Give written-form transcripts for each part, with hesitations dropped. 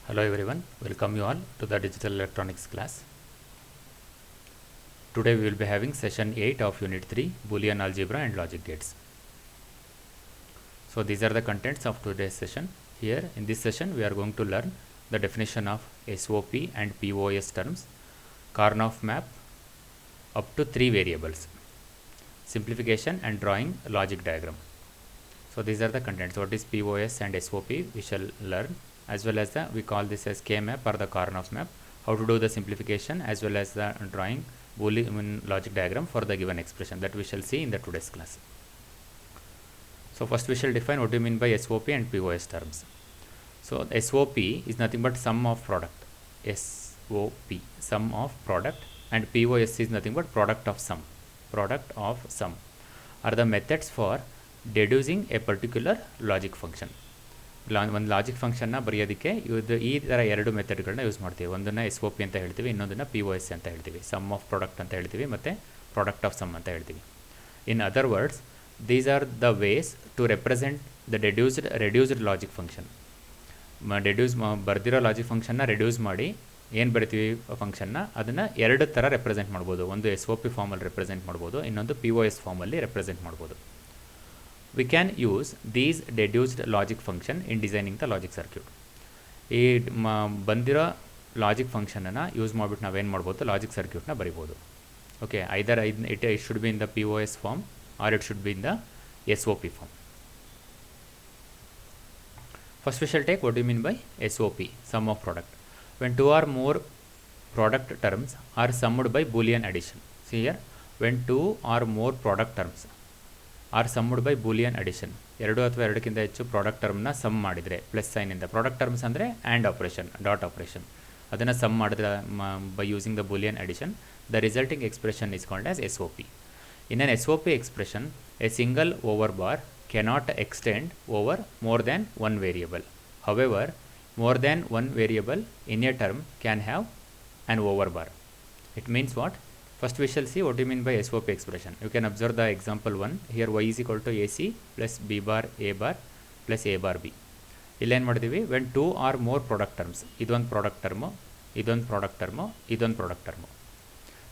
Hello everyone, welcome you all to the digital electronics class. Today we will be having session 8 of unit 3 Boolean algebra and logic gates. So these are the contents of today's session. Here in this session we are going to learn the definition of SOP and POS terms, Karnaugh map up to 3 variables, simplification and drawing logic diagram. So these are the contents. What is POS and SOP we shall learn, as well as we call this as K-map or the Karnaugh map, how to do the simplification as well as the drawing Boolean logic diagram for the given expression, that we shall see in the today's class. So first we shall define what do you mean by SOP and POS terms. So SOP is nothing but sum of product, SOP, sum of product, and POS is nothing but product of sum are the methods for deducing a particular logic function. ಒಂದು logic ಫಂಕ್ಷನ್ನ ಬರೆಯೋದಕ್ಕೆ ಈ ಥರ ಎರಡು ಮೆಥಡ್ಗಳನ್ನ use ಮಾಡ್ತೀವಿ. ಒಂದನ್ನು SOP ಅಂತ ಹೇಳ್ತೀವಿ, ಇನ್ನೊಂದನ್ನು POS ಅಂತ ಹೇಳ್ತೀವಿ. ಸಮ್ ಆಫ್ ಪ್ರಾಡಕ್ಟ್ ಅಂತ ಹೇಳ್ತೀವಿ ಮತ್ತು ಪ್ರಾಡಕ್ಟ್ ಆಫ್ ಸಮ್ ಅಂತ ಹೇಳ್ತೀವಿ. In other words, these are the ways to represent the reduced logic function. ಬರ್ದಿರೋ ಲಾಜಿಕ್ ಫಂಕ್ಷನ್ನ ರೆಡ್ಯೂಸ್ ಮಾಡಿ ಏನು ಬರಿತೀವಿ ಫಂಕ್ಷನ್ನ, ಅದನ್ನು ಎರಡು ಥರ ರೆಪ್ರೆಸೆಂಟ್ ಮಾಡ್ಬೋದು. ಒಂದು SOP ಫಾರ್ಮಲ್ಲಿ ರೆಪ್ರೆಸೆಂಟ್ ಮಾಡ್ಬೋದು, ಇನ್ನೊಂದು POS ಫಾರ್ಮಲ್ಲಿ ರೆಪ್ರೆಸೆಂಟ್ ಮಾಡ್ಬೋದು. We can use these deduced logic function in designing the logic circuit. ಈ ಬಂದಿರೋ ಲಾಜಿಕ್ ಫಂಕ್ಷನನ್ನು ಯೂಸ್ ಮಾಡಿಬಿಟ್ಟು ನಾವೇನು ಮಾಡ್ಬೋದು, ಲಾಜಿಕ್ ಸರ್ಕ್ಯೂಟ್ನ ಬರಿಬೋದು. Okay, either it should be in the POS form or it should be in the SOP form. First we shall take what do you mean by SOP, sum of product. When two or more product terms are summed by Boolean addition. See here, when two or more product terms are summed by Boolean addition, ಎರಡು ಅಥವಾ ಎರಡಕ್ಕಿಂತ ಹೆಚ್ಚು product ಟರ್ಮ್ನ sum ಮಾಡಿದರೆ plus ಸೈನಿಂದ, product terms ಅಂದರೆ and operation, dot operation, ಅದನ್ನು sum ಮಾಡಿದ್ರೆ by using the Boolean addition, the resulting expression is called as SOP. In an SOP expression, a single over bar cannot extend over more than one variable. However, more than one variable in a term can have an overbar. It means what? First we shall see what you mean by SOP expression. You can observe the example 1. Here y is equal to AC plus B bar A bar plus A bar B. ಇಲ್ಲೇನು ಮಾಡಿದ್ದೀವಿ, when two or more product terms, ಇದೊಂದು product term, ಇದೊಂದು product term, ಇದೊಂದು product term.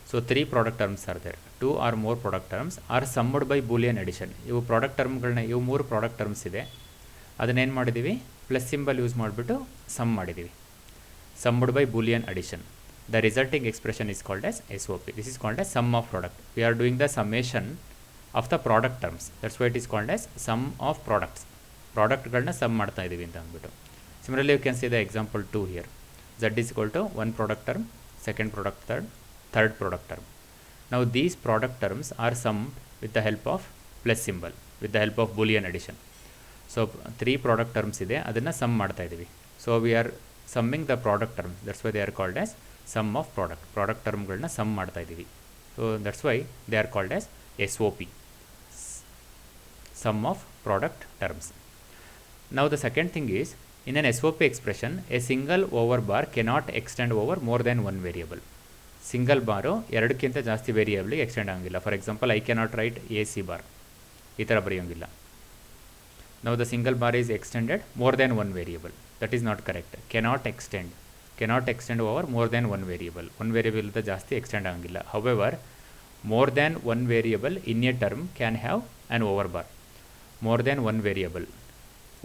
So 3 product terms are there. 2 or more product terms are summed by Boolean addition. ಇವು product ಟರ್ಮ್ಗಳನ್ನ, ಇವು 3 product terms ಇದೆ, ಅದನ್ನೇನು ಮಾಡಿದ್ದೀವಿ, ಪ್ಲಸ್ ಸಿಂಬಲ್ ಯೂಸ್ ಮಾಡಿಬಿಟ್ಟು ಸಮ್ ಮಾಡಿದ್ದೀವಿ, summed by Boolean addition. The resulting expression is called as SOP. This is called as sum of product. We are doing the summation of the product terms. That's why it is called as sum of products. ಪ್ರಾಡಕ್ಟ್ಗಳನ್ನ sum ಮಾಡ್ತಾ ಇದ್ದೀವಿ ಅಂತ ಅಂದ್ಬಿಟ್ಟು. Similarly, you can see the example 2 here. Z is equal to one product term, second product term, third product term. Now these product terms are summed with the help of plus symbol, with the help of Boolean addition. So 3 product terms ಇದೆ, ಅದನ್ನು some ಮಾಡ್ತಾ ಇದ್ದೀವಿ. So we are summing the product terms. That's why they are called as sum of product ಟರ್ಮ್ಗಳನ್ನ sum ಮಾಡ್ತಾ ಇದ್ದೀವಿ. So that's why they are called as SOP, sum of product terms. Now the second thing is, in an SOP expression, a single over bar cannot extend over more than one variable. Single bar ಎರಡಕ್ಕಿಂತ ಜಾಸ್ತಿ ವೇರಿಯೇಬಲ್ಗೆ extend ಆಗೋಂಗಿಲ್ಲ. For example, I cannot write AC bar, ಈ ಥರ ಬರೆಯೋಂಗಿಲ್ಲ. Now the single bar is extended more than one variable. That is not correct. Cannot extend over more than one variable. One variable ಇಂದ ಜಾಸ್ತಿ extend ಆಗೋಂಗಿಲ್ಲ. However, more than one variable in a term can have an overbar. More than one variable,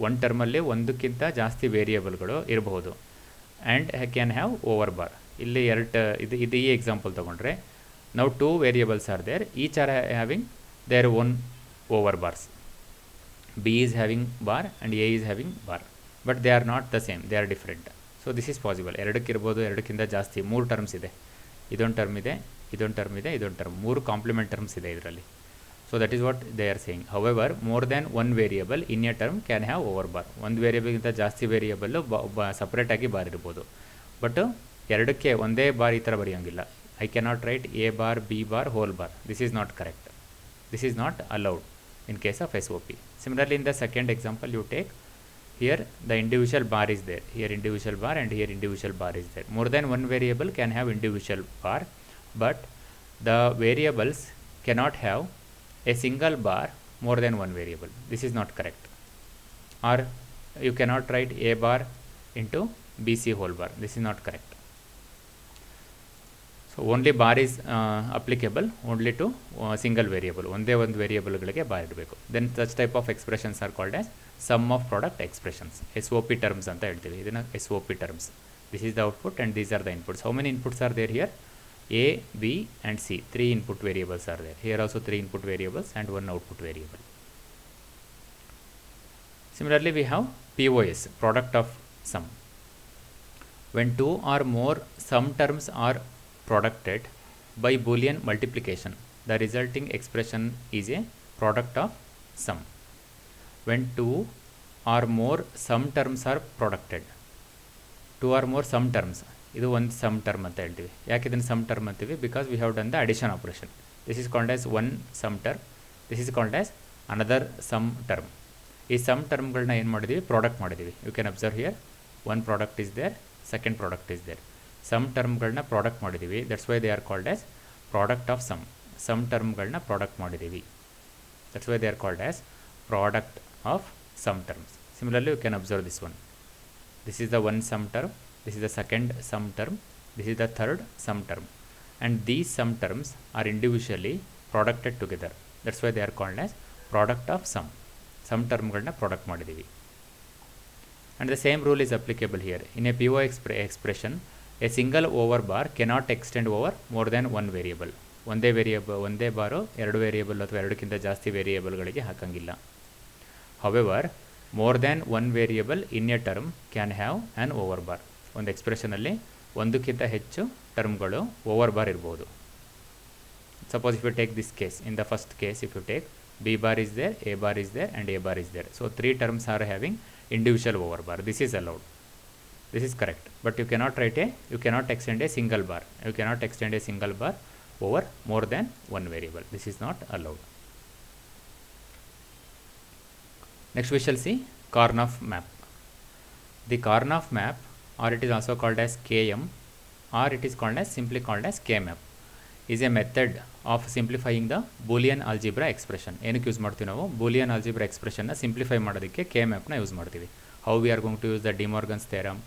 ಒಂದು ಟರ್ಮಲ್ಲಿ ಒಂದಕ್ಕಿಂತ ಜಾಸ್ತಿ ವೇರಿಯೇಬಲ್ಗಳು ಇರಬಹುದು, and can have over bar. ಇಲ್ಲಿ ಇದು ಈ ಎಕ್ಸಾಂಪಲ್ ತೊಗೊಂಡ್ರೆ, ನಾವು 2 variables are there, each are having their own over bars. B is having bar and A is having bar, but they are not the same, they are different. So this is possible. ಎರಡಕ್ಕಿರ್ಬೋದು, ಎರಡಕ್ಕಿಂತ ಜಾಸ್ತಿ. 3 terms ಇದೆ, ಇದೊಂದು term ಇದೆ, ಇದೊಂದು term ಇದೆ, ಇದೊಂದು term, 3 compliment terms ಇದೆ ಇದರಲ್ಲಿ. So that is what they are saying. However, more than one variable in a term can have over bar. ಒಂದು ವೇರಿಯಬಲ್ಗಿಂತ ಜಾಸ್ತಿ ವೇರಿಯಬಲ್ಲು ಸಪ್ರೇಟಾಗಿ ಬಾರ್ ಇರ್ಬೋದು, ಬಟ್ ಎರಡಕ್ಕೆ ಒಂದೇ ಬಾರ್ ಈ ಥರ ಬರೆಯೋಂಗಿಲ್ಲ. I cannot write A bar B bar whole bar. This is not correct. This is not allowed in case of SOP. Similarly, in the second example you take, here the individual bar is there, here individual bar and here individual bar is there. More than one variable can have individual bar, but the variables cannot have a single bar more than one variable. This is not correct. Or you cannot write A bar into BC whole bar. This is not correct. So only bar is applicable only to single variable. ಒಂದೇ ಒಂದು ವೇರಿಯೇಬಲ್ಗಳಿಗೆ bar ಇರಬೇಕು. Then such type of expressions are called as sum of product expressions. SOP terms ಅಂತ ಹೇಳ್ತೀವಿ. ಇದನ್ನು SOP terms. This is the output and these are the inputs. How many inputs are there here? A, B and C. 3 input variables are there. Here also 3 input variables and 1 output variable. Similarly, we have POS, product of sum. When two or more sum terms are producted by Boolean multiplication, the resulting expression is a product of sum. When two or more sum terms are producted, two or more sum terms, ಇದು ಒಂದು some term ಅಂತ ಹೇಳ್ತೀವಿ. ಯಾಕೆ ಇದನ್ನು sum term ಅಂತೀವಿ? Because we have done the addition operation. This is called as one sum term, this is called as another sum term. ಈ sum ಟರ್ಮ್ಗಳನ್ನ ಏನು ಮಾಡಿದ್ದೀವಿ? ಪ್ರಾಡಕ್ಟ್ ಮಾಡಿದ್ದೀವಿ. You can observe here, one product is there, second product is there. Sum ಟರ್ಮ್ಗಳನ್ನ product ಮಾಡಿದ್ದೀವಿ. That's why they are called as product of sum. Sum ಟರ್ಮ್ಗಳನ್ನ product ಮಾಡಿದ್ದೀವಿ. That's why they are called as product of sum terms. Similarly you can observe this one. This is the one sum term, this is the second sum term, this is the third sum term, and these sum terms are individually producted together. That's why they are called as product of sum. Sum termಗಳನ್ನ product ಮಾಡಿದ್ದೀವಿ. And the same rule is applicable here. In a PO expression, a single over bar cannot extend over more than one variable. ಒಂದೇ ಬಾರು ಎರಡು variable ಅಥವಾ ಎರಡಕ್ಕಿಂತ ಜಾಸ್ತಿ ವೇರಿಯೇಬಲ್ಗಳಿಗೆ ಹಾಕಂಗಿಲ್ಲ. However, more than one variable in a term can have an overbar. ಒಂದು ಎಕ್ಸ್ಪ್ರೆಷನಲ್ಲಿ ಒಂದಕ್ಕಿಂತ ಹೆಚ್ಚು ಟರ್ಮ್ಗಳು ಓವರ್ ಬಾರ್ ಇರ್ಬೋದು. Suppose if you take this case, in the first case if you take B bar is there, A bar is there and A bar is there. So 3 terms are having individual overbar. This is allowed. This is correct. But you cannot extend a single bar. You cannot extend a single bar over more than one variable. This is not allowed. Next we shall see Karnaugh map. The Karnaugh map, or it is also called as KM, or it is simply called as K-map, is a method of simplifying the Boolean algebra expression. ಏನಕ್ಕೆ use ಮಾಡ್ತೀವಿ ನಾವು? Boolean algebra expression ನ simplify ಮಾಡೋದಕ್ಕೆ K-map ನ use ಮಾಡ್ತೀವಿ. How we are going to use the De Morgan's theorem,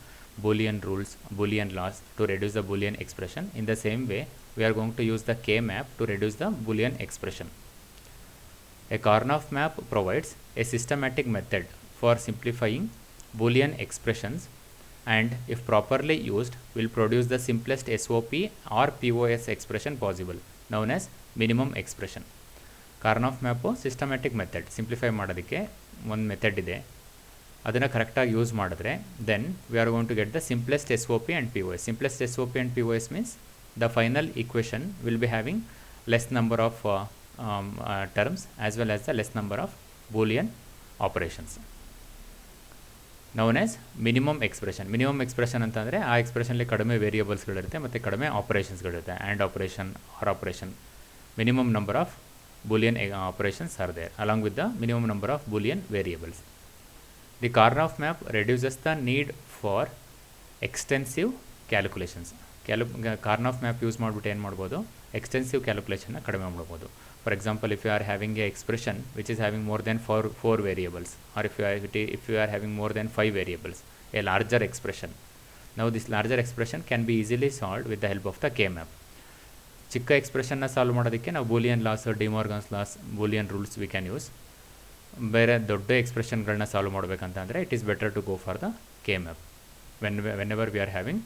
Boolean rules, Boolean laws to reduce the Boolean expression. In the same way, we are going to use the K-map to reduce the Boolean expression. A Karnaugh map provides a systematic method for simplifying Boolean expressions and, if properly used, will produce the simplest SOP or POS expression possible, known as minimum expression. Karnaugh map systematic method, simplify ಮಾಡೋದಕ್ಕೆ ಒಂದು method ಇದೆ. ಅದನ್ನು ಕರೆಕ್ಟಾಗಿ use ಮಾಡಿದ್ರೆ then we are going to get the simplest SOP and POS. Simplest SOP and POS means the final equation will be having less number of terms as well as the less number of Boolean operations, known as minimum expression. Minimum expression ಅಂತಂದರೆ ಆ ಎಕ್ಸ್ಪ್ರೆಷನ್ಲಿ ಕಡಿಮೆ ವೇರಿಯೇಬಲ್ಸ್ಗಳಿರುತ್ತೆ ಮತ್ತು ಕಡಿಮೆ ಆಪರೇಷನ್ಸ್ಗಳಿರುತ್ತೆ. And operation, or operation, minimum number of Boolean operations are there along with the minimum number of Boolean variables. The Karnaugh map reduces the need for extensive calculations. Karnaugh map use ಮಾಡಿಬಿಟ್ಟು ಏನು ಮಾಡ್ಬೋದು? Extensive ಕ್ಯಾಲ್ಕುಲೇಷನ್ನ ಕಡಿಮೆ ಮಾಡ್ಬೋದು. For example, if you are having a expression which is having more than four variables, or if you are having more than 5 variables, a larger expression. Now this larger expression can be easily solved with the help of the K-map. ಚಿಕ್ಕ ಎಕ್ಸ್ಪ್ರೆಷನ್ನ solve ಮಾಡೋದಕ್ಕೆ ನಾವು Boolean laws, De Morgan's laws, Boolean rules we can use. ಬೇರೆ ದೊಡ್ಡ ಎಕ್ಸ್ಪ್ರೆಷನ್ಗಳನ್ನ solve ಮಾಡಬೇಕಂತಂದರೆ it is better to go for the K-map whenever we are having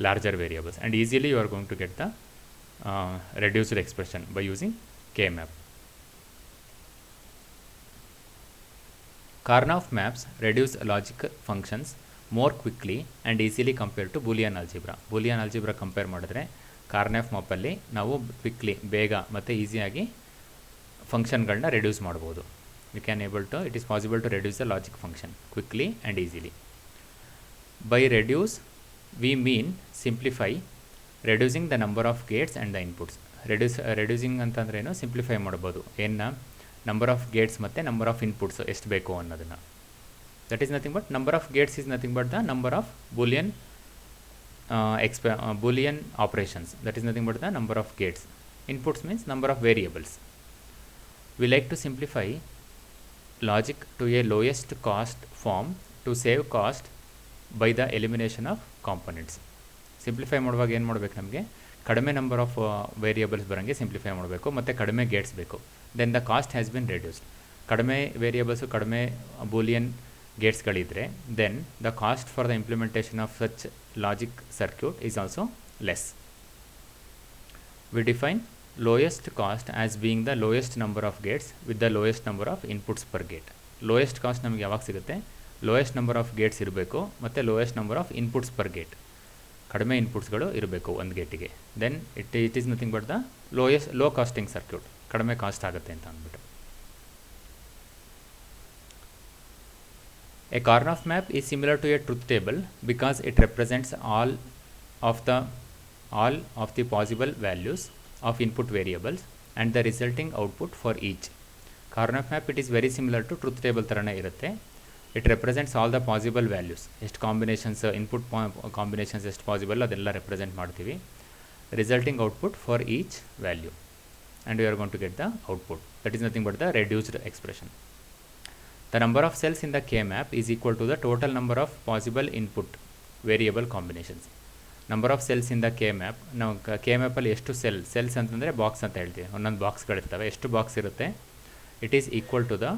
larger variables, and easily you are going to get the reduced expression by using K-map. Karnaugh maps reduce logic functions more quickly and easily compared to Boolean algebra. Boolean algebra compare ಮಾಡಿದ್ರೆ Karnaugh ಮ್ಯಾಪಲ್ಲಿ ನಾವು quickly, ಬೇಗ ಮತ್ತು ಈಸಿಯಾಗಿ ಫಂಕ್ಷನ್ಗಳನ್ನ reduce ಮಾಡ್ಬೋದು. it is possible to reduce the logic function quickly and easily. By reduce, we mean simplify, reducing the number of gates and the inputs. Reducing ಅಂತಂದ್ರೇನು? Simplify ಮಾಡ್ಬೋದು. ಏನು? Number of gates ಮತ್ತು number of inputs ಎಷ್ಟು ಬೇಕು ಅನ್ನೋದನ್ನು. That is nothing but number of gates is nothing but the number of boolean operations. That is nothing but the number of gates. Inputs means number of variables. We like to simplify logic to a lowest cost form to save cost by the elimination of components. Simplify ಮಾಡುವಾಗ ಏನು ಮಾಡಬೇಕು, ನಮಗೆ ಕಡಿಮೆ number of variables ಬರೋಂಗೆ simplify ಮಾಡಬೇಕು ಮತ್ತು ಕಡಿಮೆ gates ಬೇಕು. Then the cost has been reduced. ಕಡಿಮೆ ವೇರಿಯೇಬಲ್ಸು ಕಡಿಮೆ ಬೂಲಿಯನ್ ಗೇಟ್ಸ್ಗಳಿದ್ದರೆ then the cost for the implementation of such logic circuit is also less. We define lowest cost as being the lowest number of gates with the lowest number of inputs per gate. lowest cost ನಮಗೆ ಯಾವಾಗ ಸಿಗುತ್ತೆ, lowest number of gates ಇರಬೇಕು ಮತ್ತು lowest number of inputs per gate. ಕಡಿಮೆ ಇನ್ಪುಟ್ಸ್ಗಳು ಇರಬೇಕು ಒಂದು ಗೇಟಿಗೆ. Then it is nothing but the low costing circuit, ಕಡಿಮೆ ಕಾಸ್ಟ್ ಆಗುತ್ತೆ ಅಂತ ಅಂದ್ಬಿಟ್ಟು. A Karnaugh map is similar to a truth table because it represents all of the possible values of input variables and the resulting output for each. Karnaugh map, it is very similar to truth table ಥರನೇ ಇರುತ್ತೆ. It represents all the possible values. ಎಷ್ಟು combinations, input combinations ಎಷ್ಟು possible ಅದೆಲ್ಲ represent ಮಾಡ್ತೀವಿ. Resulting output for each value and we are going to get the output. That is nothing but the reduced expression. The number of cells in the K-map is equal to the total number of possible input variable combinations. Number of cells in the K-map, ನಾವು K-mapಲ್ಲಿ ಎಷ್ಟು cells ಅಂತಂದರೆ box ಅಂತ ಹೇಳ್ತೀವಿ, ಒಂದೊಂದು ಬಾಕ್ಸ್ಗಳಿರ್ತವೆ. ಎಷ್ಟು box ಇರುತ್ತೆ, it is equal to the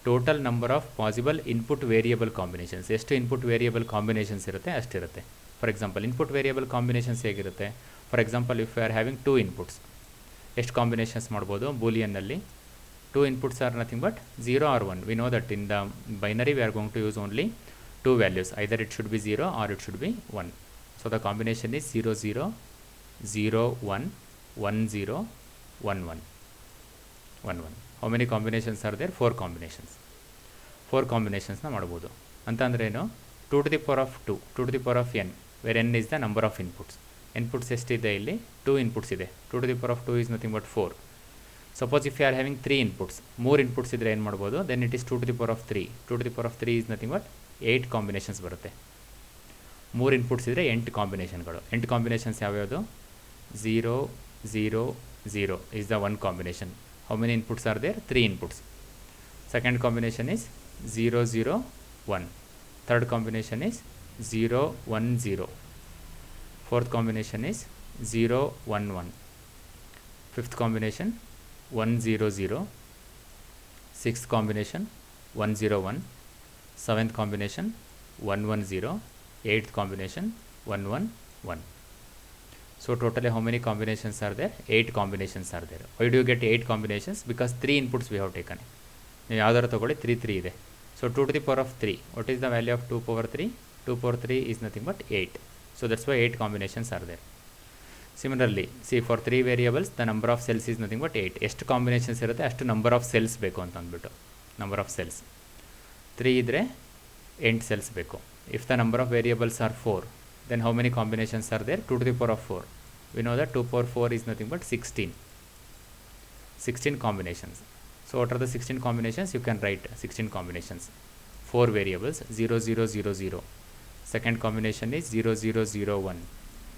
total number of possible input variable combinations. ಎಷ್ಟು input variable combinations ಇರುತ್ತೆ ಅಷ್ಟಿರುತ್ತೆ. For example input variable combinations ಹೇಗಿರುತ್ತೆ, for example if you are having 2 inputs, ಎಷ್ಟು ಕಾಂಬಿನೇಷನ್ಸ್ ಮಾಡ್ಬೋದು ಬೂಲಿಯನ್ನಲ್ಲಿ. 2 inputs are nothing but 0 or 1. We know that in the binary we are going to use only 2 values. Either it should be 0 or it should be 1. So the combination is 0 0 0 1 1 0 1 1 1 1. How many combinations are there? 4 combinations. 4 combinations na ಮಾಡಬಹುದು ಅಂತ ಅಂದ್ರೆ ಏನು, 2 to the power of 2 2 to the power of n, where n is the number of inputs. Inputs ಎಷ್ಟಿದೆ ಇಲ್ಲಿ, 2 inputs ಇದೆ. 2 to the power of 2 is nothing but 4. Suppose if you are having 3 inputs, more inputs ಇದ್ದರೆ ಏನು ಮಾಡ್ಬೋದು, then it is 2 to the power of 3. 2 to the power of 3 is nothing but 8 combinations ಬರುತ್ತೆ. 3 inputs ಇದ್ದರೆ 8 ಕಾಂಬಿನೇಷನ್ಗಳು. 8 combinations ಯಾವ್ಯಾವುದು, 0 0 0 is the one combination. How many inputs are there? 3 inputs. Second combination is 0 0 1. Third combination is 0 1 0. Fourth combination is 0 1 1. Fifth combination 1 0 0. Sixth combination 1 0 1. Seventh combination 1 1 0. Eighth combination 1 1 1. So totally how many combinations are there? 8 combinations are there. Why do you get 8 combinations? Because 3 inputs we have taken. ನೀವು ಯಾವ್ದಾರು ತಗೊಳ್ಳಿ 3 3 ಇದೆ. So 2 to the power of 3. What is the value of 2 power 3? 2 power 3 is nothing but 8. So that's why 8 combinations are there. Similarly, see for 3 variables the number of cells is nothing but 8. ಎಷ್ಟು combinations ಇರುತ್ತೆ ಅಷ್ಟು number of cells ಬೇಕು ಅಂತ ಅಂದ್ಬಿಟ್ಟು. Number of cells 3 ಇದ್ದರೆ 8 cells ಬೇಕು. If the number of variables are 4, then how many combinations are there? 2 to the power of 4. We know that 2 power 4 is nothing but 16. 16 combinations. So what are the 16 combinations? You can write 16 combinations. 4 variables 0 0 0 0. Second combination is 0 0 0 1.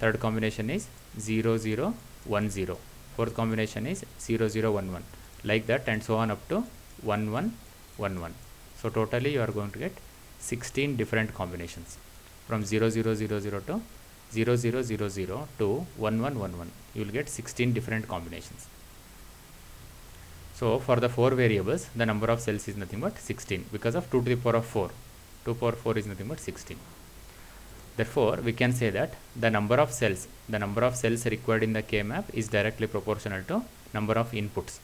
Third combination is 0 0 1 0. Fourth combination is 0 0 1 1. Like that and so on up to 1 1 1 1. So totally you are going to get 16 different combinations from 0 0 0 0 to 0 0 0 0 to 1 1 1 1. You will get 16 different combinations. So for the 4 variables the number of cells is nothing but 16 because of 2 to the power of 4. 2 power 4 is nothing but 16. Therefore we can say that the number of cells required in the K-map is directly proportional to number of inputs.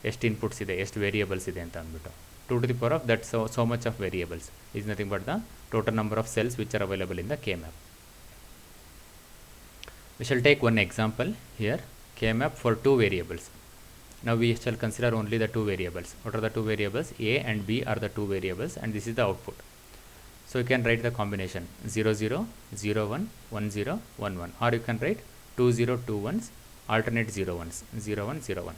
ಎಷ್ಟು inputs ಇದೆ, ಎಷ್ಟು variables ಇದೆ ಅಂತ ಅಂದ್ಬಿಟ್ಟು 2 to the power of that so much of variables is nothing but the total number of cells which are available in the K-map. We shall take one example here, K-map for 2 variables. Now we shall consider only the 2 variables. What are the 2 variables? A and B are the 2 variables and this is the output. So you can write the combination 0 0 0 1 1 0 1 1, or you can write 2 0 2 1s, alternate 0 1s 0 1 0 1.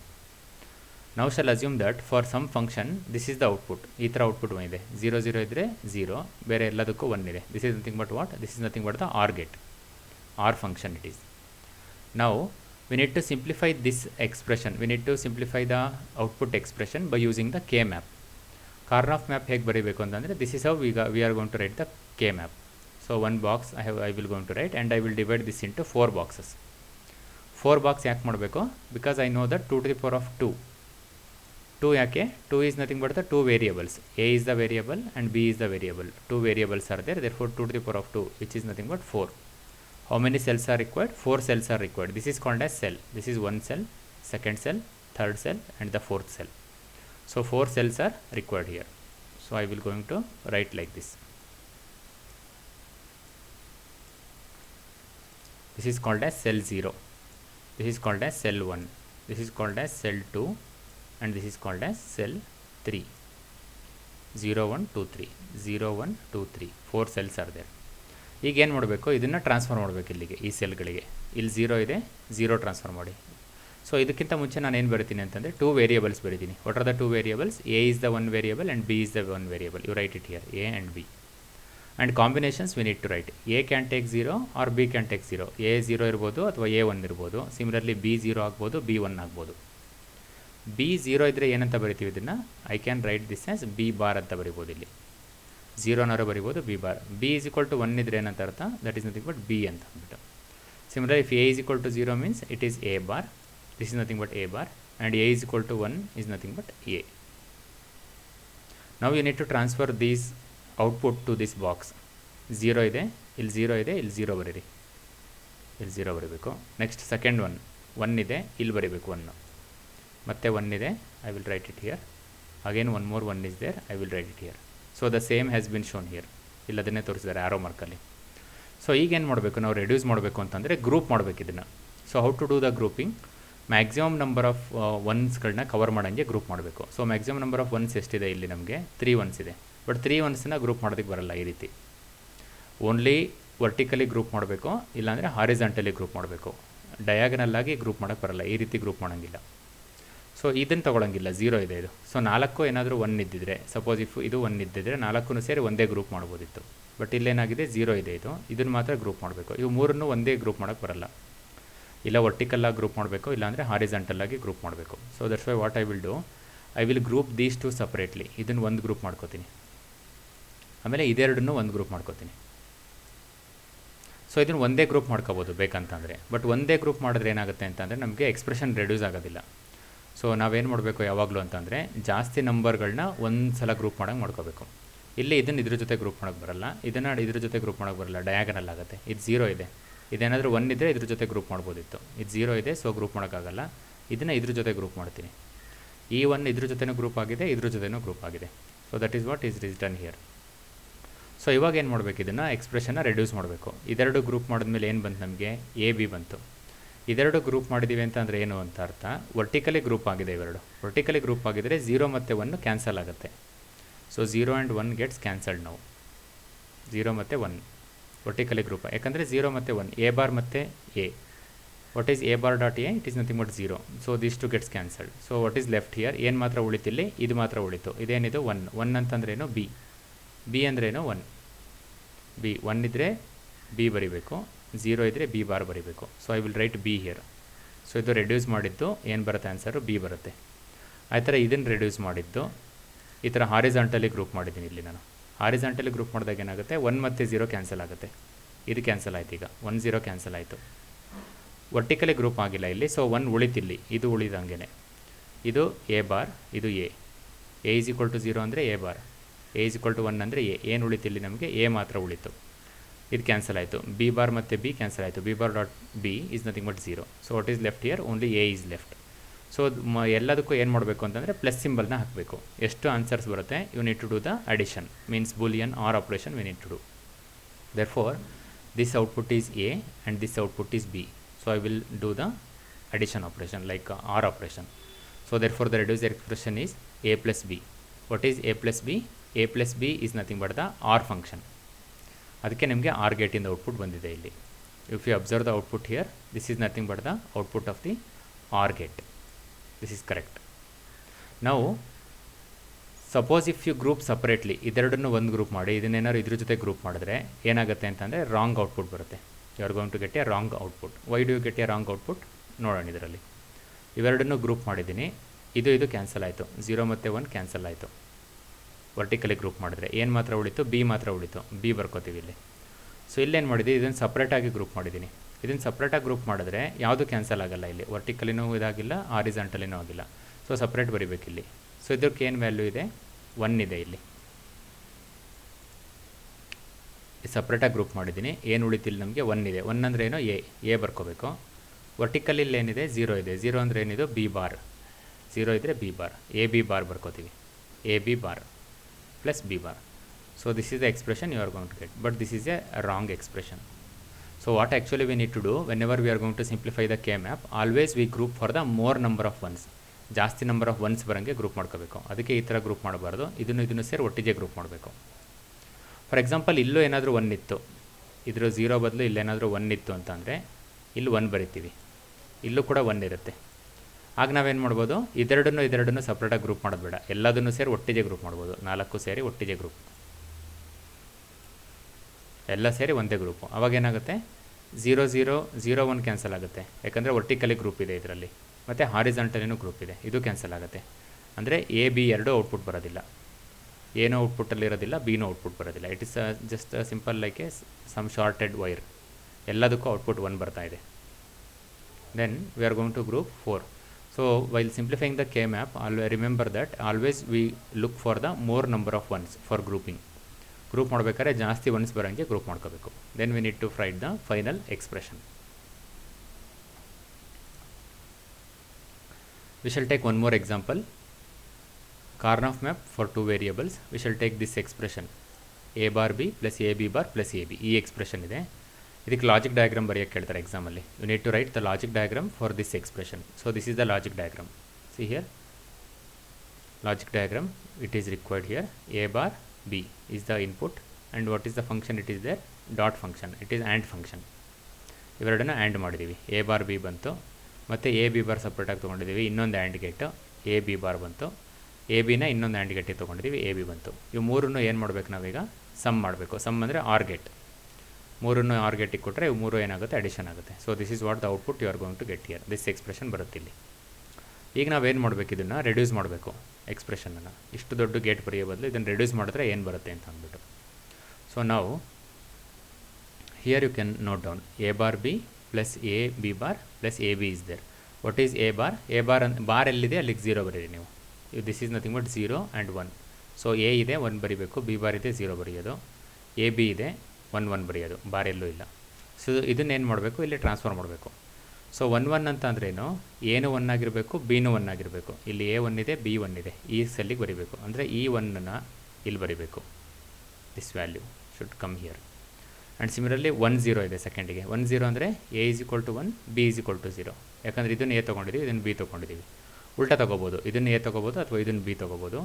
Now shall assume that for some function this is the output. ಈ ಥರ output ಇದೆ, 0 0 ಇದ್ದರೆ 0, ಬೇರೆ ಎಲ್ಲದಕ್ಕೂ 1 ಇದೆ. This is nothing but what? This is nothing but the OR gate. OR function it is. Now we need to simplify this expression. We need to simplify the output expression by using the K-map. Karnaugh map ಹೇಗೆ ಬರೀಬೇಕು ಅಂತಂದರೆ this is how we are going to write the K-map. So one box I will going to write, and I will divide this into 4 boxes. 4 box ಯಾಕೆ ಮಾಡಬೇಕು? Because I know that 2 to the power of 2. 2 ಯಾಕೆ? 2 is nothing but the 2 variables. A is the variable and B is the variable. 2 variables are there, therefore 2 to the power of 2, which is nothing but 4. How many cells are required? 4 cells are required. This is called as cell. This is one cell, second cell, third cell, and the fourth cell. So 4 cells are required here. So I will going to write like this. This is called as cell 0. This is called as cell 1. This is called as cell 2, and this is called as cell 3. 0 1 2 3 0 1 2 3 4 cells are there. ಈಗ ಏನು ಮಾಡಬೇಕು? ಇದನ್ನು transfer ಮಾಡಬೇಕು ಇಲ್ಲಿಗೆ, ಈ ಸೆಲ್ಗಳಿಗೆ. ಇಲ್ಲಿ 0 ಇದೆ, 0 transfer ಮಾಡಿ. ಸೊ ಇದಕ್ಕಿಂತ ಮುಂಚೆ ನಾನು ಏನು ಬರಿತೀನಿ ಅಂತಂದರೆ 2 ವೇರಿಯೇಬಲ್ಸ್ ಬರಿತೀನಿ. What are the 2 variables? A is the one variable and B is the one variable. You write it here, A and B. And combinations we need to write. A can take 0 or B can take 0. A 0 ಇರ್ಬೋದು ಅಥವಾ A 1 ಇರ್ಬೋದು. Similarly B 0 ಆಗ್ಬೋದು, B 1 ಆಗ್ಬೋದು. B 0 ಇದ್ದರೆ ಏನಂತ ಬರಿತೀವಿ ಇದನ್ನು? I can write this as B bar ಅಂತ ಬರಿಬೋದು. ಇಲ್ಲಿ 0ನಾರು ಬರಿಬೋದು, B bar. B is equal to 1 ಇದ್ದರೆ ಏನಂತ ಅರ್ಥ? That is nothing but B ಅಂತ ಅಂದ್ಬಿಟ್ಟು. Similar if A is equal to 0 means it is A bar. This is nothing but A bar, and A is equal to 1 is nothing but A. Now you need to transfer these output to this box. 0 ಇದೆ, ಇಲ್ಲಿ 0 ಇದೆ, ಇಲ್ಲಿ 0 ಬರೀರಿ, ಇಲ್ಲಿ 0 ಬರೀಬೇಕು. Next second 1 ಇದೆ, ಇಲ್ಲಿ ಬರೀಬೇಕು 1. ಮತ್ತೆ 1 ಇದೆ, I will write it here. Again one more 1 is there, I will write it here. So the same has been shown here. ಇಲ್ಲಿ ಅದನ್ನೇ ತೋರಿಸಿದ್ದಾರೆ ಆರೋ ಮಾರ್ಕಲ್ಲಿ. ಸೊ ಈಗ ಏನು ಮಾಡಬೇಕು? ನಾವು ರೆಡ್ಯೂಸ್ ಮಾಡಬೇಕು ಅಂತಂದರೆ ಗ್ರೂಪ್ ಮಾಡಬೇಕು ಇದನ್ನು. So how to do the grouping? Maximum number of ಒನ್ಸ್ಗಳನ್ನ ಕವರ್ ಮಾಡೋಂಗೆ ಗ್ರೂಪ್ ಮಾಡಬೇಕು. So maximum number of ones ಎಷ್ಟಿದೆ? ಇಲ್ಲಿ ನಮಗೆ 3 ಒನ್ಸ್ ಇದೆ. ಬಟ್ 3 ಒನ್ಸನ್ನ ಗ್ರೂಪ್ ಮಾಡೋದಕ್ಕೆ ಬರಲ್ಲ ಈ ರೀತಿ. ಓನ್ಲಿ ವರ್ಟಿಕಲಿ ಗ್ರೂಪ್ ಮಾಡಬೇಕು, ಇಲ್ಲಾಂದರೆ ಹಾರಿಜಾಂಟಲಿ ಗ್ರೂಪ್ ಮಾಡಬೇಕು. ಡಯಾಗನಲ್ಲಾಗಿ ಗ್ರೂಪ್ ಮಾಡೋಕ್ಕೆ ಬರಲ್ಲ, ಈ ರೀತಿ ಗ್ರೂಪ್ ಮಾಡೋಂಗಿಲ್ಲ. ಸೊ ಇದನ್ನು ತೊಗೊಳಂಗಿಲ್ಲ, 0 ಇದೆ ಇದು. ಸೊ 4 ಏನಾದರೂ 1 ಇದ್ದಿದ್ರೆ, ಸಪೋಸ್ ಇಫ್ ಇದು 1 ಇದ್ದಿದ್ರೆ 4 ಸೇರಿ ಒಂದೇ ಗ್ರೂಪ್ ಮಾಡ್ಬೋದಿತ್ತು. ಬಟ್ ಇಲ್ಲೇನಾಗಿದೆ? 0 ಇದೆ ಇದು, ಇದನ್ನು ಮಾತ್ರ ಗ್ರೂಪ್ ಮಾಡಬೇಕು. ಇವು 3 ಒಂದೇ ಗ್ರೂಪ್ ಮಾಡೋಕ್ಕೆ ಬರಲ್ಲ. ಇಲ್ಲ ವರ್ಟಿಕಲ್ಲಾಗಿ ಗ್ರೂಪ್ ಮಾಡಬೇಕು, ಇಲ್ಲಾಂದರೆ ಹಾರಿಜಾಂಟಲ್ಲಾಗಿ ಗ್ರೂಪ್ ಮಾಡಬೇಕು. So that's why what I will do, I will group these to separately. ಇದನ್ನು ಒಂದು ಗ್ರೂಪ್ ಮಾಡ್ಕೋತೀನಿ, ಆಮೇಲೆ ಇದೆರಡನ್ನೂ ಒಂದು ಗ್ರೂಪ್ ಮಾಡ್ಕೋತೀನಿ. ಸೊ ಇದನ್ನು ಒಂದೇ ಗ್ರೂಪ್ ಮಾಡ್ಕೋಬೋದು ಬೇಕಂತಂದರೆ. ಬಟ್ ಒಂದೇ ಗ್ರೂಪ್ ಮಾಡಿದ್ರೆ ಏನಾಗುತ್ತೆ ಅಂತಂದರೆ ನಮಗೆ ಎಕ್ಸ್ಪ್ರೆಷನ್ ರೆಡ್ಯೂಸ್ ಆಗೋದಿಲ್ಲ. ಸೊ ನಾವೇನು ಮಾಡಬೇಕು ಯಾವಾಗಲೂ ಅಂತಂದರೆ, ಜಾಸ್ತಿ ನಂಬರ್ಗಳನ್ನ ಒಂದು ಸಲ ಗ್ರೂಪ್ ಮಾಡೋಂಗೆ ಮಾಡ್ಕೋಬೇಕು. ಇಲ್ಲಿ ಇದನ್ನು ಇದ್ರ ಜೊತೆ ಗ್ರೂಪ್ ಮಾಡೋಕ್ಕೆ ಬರಲ್ಲ, ಇದನ್ನು ಇದ್ರ ಜೊತೆ ಗ್ರೂಪ್ ಮಾಡೋಕ್ಕೆ ಬರಲ್ಲ, ಡಯಾಗನಲ್ ಆಗುತ್ತೆ. ಇದು 0 ಇದೆ, ಇದೇನಾದರೂ 1 ಇದ್ದರೆ ಇದ್ರ ಜೊತೆ ಗ್ರೂಪ್ ಮಾಡ್ಬೋದಿತ್ತು. ಇದು 0 ಇದೆ, ಸೊ ಗ್ರೂಪ್ ಮಾಡೋಕ್ಕಾಗಲ್ಲ. ಇದನ್ನು ಇದ್ರ ಜೊತೆ ಗ್ರೂಪ್ ಮಾಡ್ತೀನಿ. ಈ 1 ಇದ್ರ ಜೊತೆನೂ ಗ್ರೂಪ್ ಆಗಿದೆ, ಇದ್ರ ಜೊತೆನೂ ಗ್ರೂಪ್ ಆಗಿದೆ. So that is what is written here. So ಇವಾಗ ಏನು ಮಾಡಬೇಕು? ಇದನ್ನು ಎಕ್ಸ್ಪ್ರೆಷನ್ನ ರೆಡ್ಯೂಸ್ ಮಾಡಬೇಕು. ಇದೆರಡು ಗ್ರೂಪ್ ಮಾಡಿದ್ಮೇಲೆ ಏನು ಬಂತು ನಮಗೆ? A B ಬಂತು. ಇದೆರಡು ಗ್ರೂಪ್ ಮಾಡಿದ್ದೀವಿ ಅಂತ ಅಂದರೆ ಏನು ಅಂತ ಅರ್ಥ? ವರ್ಟಿಕಲಿ ಗ್ರೂಪ್ ಆಗಿದೆ ಇವೆರಡು. ವರ್ಟಿಕಲಿ ಗ್ರೂಪ್ ಆಗಿದ್ದರೆ 0 ಮತ್ತು 1 ಕ್ಯಾನ್ಸಲ್ ಆಗುತ್ತೆ. ಸೊ 0 ಆ್ಯಂಡ್ 1 ಗೆಟ್ಸ್ ಕ್ಯಾನ್ಸಲ್ಡ್ ನಾವು. 0 ಮತ್ತು 1 ವರ್ಟಿಕಲಿ ಗ್ರೂಪ್, ಯಾಕಂದರೆ 0 ಮತ್ತು 1 A ಬಾರ್ ಮತ್ತು A. What is A bar dot A? It is nothing but 0. So this two gets cancelled. So what is left here? ಏನು ಮಾತ್ರ ಉಳಿತಿಲ್ಲಿ? ಇದು ಮಾತ್ರ ಉಳಿತು. ಇದೇನಿದು? 1 ಅಂತಂದ್ರೆ ಏನು? B. B ಅಂದ್ರೇನು? 1. B 1 ಇದ್ದರೆ B ಬರಿಬೇಕು, 0 ಇದ್ದರೆ B ಬಾರ್ ಬರಿಬೇಕು. So I will right B here. So ಇದು ರೆಡ್ಯೂಸ್ ಮಾಡಿದ್ದು ಏನು ಬರುತ್ತೆ? ಆನ್ಸರು B ಬರುತ್ತೆ. ಆ ಥರ ಇದನ್ನು ರೆಡ್ಯೂಸ್ ಮಾಡಿದ್ದು ಈ ಥರ ಹಾರಿಜಾಂಟಲಿ ಗ್ರೂಪ್ ಮಾಡಿದ್ದೀನಿ ಇಲ್ಲಿ ನಾನು. ಹಾರಿಜಾಂಟಲಿ ಗ್ರೂಪ್ ಮಾಡಿದಾಗ ಏನಾಗುತ್ತೆ? 1 ಮತ್ತು 0 ಕ್ಯಾನ್ಸಲ್ ಆಗುತ್ತೆ. ಇದು ಕ್ಯಾನ್ಸಲ್ ಆಯ್ತು. ಈಗ 1 0 ಕ್ಯಾನ್ಸಲ್ ಆಯಿತು. ವರ್ಟಿಕಲಿ ಗ್ರೂಪ್ ಆಗಿಲ್ಲ ಇಲ್ಲಿ. ಸೊ 1 ಉಳಿತಿಲ್ಲಿ, ಇದು ಉಳಿದಂಗೆ. ಇದು A ಬಾರ್, ಇದು A. A is equal to 0 ಅಂದರೆ A bar, A is equal to 1 ಅಂದರೆ A. ಏನು ಉಳಿತಿಲ್ಲಿ ನಮಗೆ? A ಮಾತ್ರ ಉಳಿತು. ಇದು ಕ್ಯಾನ್ಸಲ್ ಆಯಿತು. B ಬಾರ್ ಮತ್ತು B ಕ್ಯಾನ್ಸಲ್ ಆಯಿತು. B bar dot B is nothing but 0. So what is left here? Only A is left. So ಎಲ್ಲದಕ್ಕೂ ಏನು ಮಾಡಬೇಕು ಅಂತಂದರೆ ಪ್ಲಸ್ ಸಿಂಬಲ್ನ ಹಾಕಬೇಕು. ಎಷ್ಟು ಆನ್ಸರ್ಸ್ ಬರುತ್ತೆ? You need to do the addition, means boolean or operation we need to do. therefore this output is A and this output is B. So I will do the addition operation like OR operation. So therefore the reduced expression is A plus B. What is A plus B? A plus B is nothing but the OR function. ಅದಕ್ಕೆ ನಿಮಗೆ R ಗೇಟಿಂದ output ಬಂದಿದೆ ಇಲ್ಲಿ. If you observe the output here, this is nothing but the output of the OR gate. This is correct. ನಾವು suppose if you group separately, ಇದೆರಡನ್ನು ಒಂದು group ಮಾಡಿ ಇದನ್ನೇನಾದ್ರು ಇದ್ರ ಜೊತೆ ಗ್ರೂಪ್ ಮಾಡಿದ್ರೆ ಏನಾಗುತ್ತೆ ಅಂತಂದರೆ ರಾಂಗ್ ಔಟ್ಪುಟ್ ಬರುತ್ತೆ. You are going to get a wrong output. Why do you get a wrong output? ನೋಡೋಣ ಇದರಲ್ಲಿ. ಇವೆರಡನ್ನು ಗ್ರೂಪ್ ಮಾಡಿದ್ದೀನಿ, ಇದು ಕ್ಯಾನ್ಸಲ್ ಆಯಿತು. 0 ಮತ್ತು 1 ಕ್ಯಾನ್ಸಲ್ ಆಯಿತು. ವರ್ಟಿಕಲಿ ಗ್ರೂಪ್ ಮಾಡಿದ್ರೆ ಏನು ಮಾತ್ರ ಉಳಿತು? B ಮಾತ್ರ ಉಳಿತು. B ಬರ್ಕೋತೀವಿ ಇಲ್ಲಿ. ಸೊ ಇಲ್ಲೇನು ಮಾಡಿದ್ದೀನಿ, ಇದನ್ನು ಸಪ್ರೇಟಾಗಿ ಗ್ರೂಪ್ ಮಾಡಿದ್ದೀನಿ. ಇದನ್ನು ಸಪ್ರೇಟಾಗಿ ಗ್ರೂಪ್ ಮಾಡಿದ್ರೆ ಯಾವುದು ಕ್ಯಾನ್ಸಲ್ ಆಗೋಲ್ಲ. ಇಲ್ಲಿ ವರ್ಟಿಕಲಿನೂ ಇದಾಗಿಲ್ಲ, ಹಾರಿಜಾಂಟಲಿನೂ ಆಗಿಲ್ಲ. So separate ಬರೀಬೇಕಿಲ್ಲಿ. ಸೊ ಇದಕ್ಕೆ ಏನು ವ್ಯಾಲ್ಯೂ ಇದೆ, 1 ಇದೆ. ಇಲ್ಲಿ ಸಪ್ರೇಟಾಗಿ ಗ್ರೂಪ್ ಮಾಡಿದ್ದೀನಿ. ಏನು ಉಳಿತಿಲ್ಲ ನಮಗೆ, 1 ಇದೆ. 1 ಅಂದರೆ ಏನೋ ಎ ಬರ್ಕೋಬೇಕು. ವರ್ಟಿಕಲಲ್ಲಿ ಏನಿದೆ, 0 ಇದೆ. 0 ಅಂದರೆ ಏನಿದು, ಬಿ ಬಾರ್. 0 ಇದ್ದರೆ B bar, A B bar ಬರ್ಕೋತೀವಿ. A B bar plus B bar. So this is the expression you are going to get, but this is a wrong expression. So what actually we need to do, whenever we are going to simplify the K-map, always we group for the more number of ones. ಜಾಸ್ತಿ number of once ಬರೋಂಗೆ group ಮಾಡ್ಕೋಬೇಕು. ಅದಕ್ಕೆ ಈ ಥರ group ಮಾಡಬಾರ್ದು. ಇದನ್ನು ಸೇರಿ ಒಟ್ಟಿಗೆ ಗ್ರೂಪ್ ಮಾಡಬೇಕು. ಫಾರ್ ಎಕ್ಸಾಂಪಲ್ ಇಲ್ಲೂ ಏನಾದರೂ 1 ಇತ್ತು, ಇದ್ರ 0 ಬದಲು ಇಲ್ಲೇನಾದರೂ 1 ಇತ್ತು ಅಂತಂದರೆ ಇಲ್ಲಿ 1 ಬರಿತೀವಿ. ಇಲ್ಲೂ ಕೂಡ 1 ಇರುತ್ತೆ. ಆಗ ನಾವೇನು ಮಾಡ್ಬೋದು, ಇದೆರಡನ್ನು ಸಪ್ರೇಟಾಗಿ ಗ್ರೂಪ್ ಮಾಡೋದು ಬೇಡ, ಎಲ್ಲದನ್ನು ಸೇರಿ ಒಟ್ಟಿಗೆ ಗ್ರೂಪ್ ಮಾಡ್ಬೋದು. 4 ಸೇರಿ ಒಟ್ಟಿಗೆ ಗ್ರೂಪ್, ಎಲ್ಲ ಸೇರಿ ಒಂದೇ ಗ್ರೂಪು. ಅವಾಗೇನಾಗುತ್ತೆ, 0 0 0 1 ಕ್ಯಾನ್ಸಲ್ ಆಗುತ್ತೆ, ಯಾಕಂದರೆ ವರ್ಟಿಕಲಿ ಗ್ರೂಪ್ ಇದೆ ಇದರಲ್ಲಿ, ಮತ್ತು ಹಾರಿಜಾಂಟಲಿನೂ ಗ್ರೂಪ್ ಇದೆ, ಇದು ಕ್ಯಾನ್ಸಲ್ ಆಗುತ್ತೆ. ಅಂದರೆ ಎ ಬಿ ಎರಡು ಔಟ್ಪುಟ್ ಬರೋದಿಲ್ಲ, ಏನೋ ಔಟ್ಪುಟ್ಟಲ್ಲಿ ಇರೋದಿಲ್ಲ, ಬಿನೂ ಔಟ್ಪುಟ್ ಬರೋದಿಲ್ಲ. It is just simple like a some shorted wire. ಎಲ್ಲದಕ್ಕೂ ಔಟ್ಪುಟ್ 1 ಬರ್ತಾ ಇದೆ. Then we are going to group 4. So while simplifying the K map, remember that always we look for the more number of ones for grouping. Group ಮಾಡಬೇಕಾದ್ರೆ ಜಾಸ್ತಿ ones ಬರೋಂಗೆ group ಮಾಡ್ಕೋಬೇಕು. Then we need to write the final expression. We shall take one more example. Karnaugh map for 2 variables. We shall take this expression a bar b plus ab bar plus ab. ಈ expression ಇದೆ. ಇದಕ್ಕೆ logic diagram ಬರೆಯೋಕ್ಕೆ ಕೇಳ್ತಾರೆ ಎಕ್ಸಾಮಲ್ಲಿ. You need to write the logic diagram for this expression. So this is the logic diagram. See here, logic diagram, it is required here. a bar b is the input and what is the function it is there, dot function, it is AND function. ಇವೆರಡನ್ನು and ಮಾಡಿದ್ದೀವಿ. a bar b ಬಂತು, ಮತ್ತು A B bar ಸಪ್ರೇಟಾಗಿ ತೊಗೊಂಡಿದ್ದೀವಿ. ಇನ್ನೊಂದು and gate A B bar ಬಂತು. A ಬಿನ ಇನ್ನೊಂದು and ಗೇಟಿಗೆ ತೊಗೊಂಡಿದ್ದೀವಿ, ಎ ಬಿ ಬಂತು. ಇವು ಮೂರನ್ನು ಏನು ಮಾಡಬೇಕು ನಾವೀಗ, ಸಮ್ ಮಾಡಬೇಕು. ಸಮ್ ಅಂದರೆ ಆರ್ ಗೇಟ್. ಮೂರನ್ನು ಆರ್ ಗೇಟಿಗೆ ಕೊಟ್ಟರೆ ಇವು ಮೂರು ಏನಾಗುತ್ತೆ, ಅಡಿಷನ್ ಆಗುತ್ತೆ. So this is what the output you are going to get here. This expression ಬರುತ್ತೆ ಇಲ್ಲಿ. ಈಗ ನಾವೇನು ಮಾಡಬೇಕು, ಇದನ್ನು ರೆಡ್ಯೂಸ್ ಮಾಡಬೇಕು ಎಕ್ಸ್ಪ್ರೆಷನನ್ನು. ಇಷ್ಟು ದೊಡ್ಡ ಗೇಟ್ ಬರೆಯೋ ಬದಲು ಇದನ್ನು ರೆಡ್ಯೂಸ್ ಮಾಡಿದ್ರೆ ಏನು ಬರುತ್ತೆ ಅಂತ ಅಂದ್ಬಿಟ್ಟು. ಸೊ ನಾವು here you can note down a bar b plus a b bar plus a b is there. What is a bar? A bar bar ಎಲ್ಲಿದೆ ಅಲ್ಲಿಗೆ 0 ಬರೀರಿ ನೀವು. This is nothing but 0 and 1. So A ಇದೆ 1 ಬರೀಬೇಕು, B bar ಇದೆ 0 ಬರೆಯೋದು, A B ಇದೆ 1 1 ಬರೆಯೋದು, ಬಾರ್ ಎಲ್ಲೂ ಇಲ್ಲ. ಸೊ ಇದನ್ನೇನು ಮಾಡಬೇಕು, ಇಲ್ಲಿ ಟ್ರಾನ್ಸ್ಫರ್ ಮಾಡಬೇಕು. ಸೊ 1 1 ಅಂತ ಅಂದ್ರೇನು, ಏನು 1 ಆಗಿರಬೇಕು, ಬಿನೂ 1 ಆಗಿರಬೇಕು. ಇಲ್ಲಿ a 1 ಇದೆ, b 1 ಇದೆ, ಈ ಸೆಲ್ಲಿಗೆ ಬರೀಬೇಕು. ಅಂದರೆ ಈ 1ನ ಇಲ್ಲಿ ಬರೀಬೇಕು. This value should come here. And similarly 1 0 ಇದೆ ಸೆಕೆಂಡಿಗೆ. 1 0 ಅಂದರೆ a is equal to 1, b is equal to 0. ಯಾಕಂದರೆ ಇದನ್ನು ಎ ತೊಗೊಂಡಿದ್ದೀವಿ, ಇದನ್ನು ಬಿ ತೊಗೊಂಡಿದ್ದೀವಿ. ಉಲ್ಟಾ ತೊಗೋಬೋದು, ಇದನ್ನು ಎ ತೊಗೋಬೋದು ಅಥವಾ ಇದನ್ನು ಬಿ ತೊಗೋಬೋದು.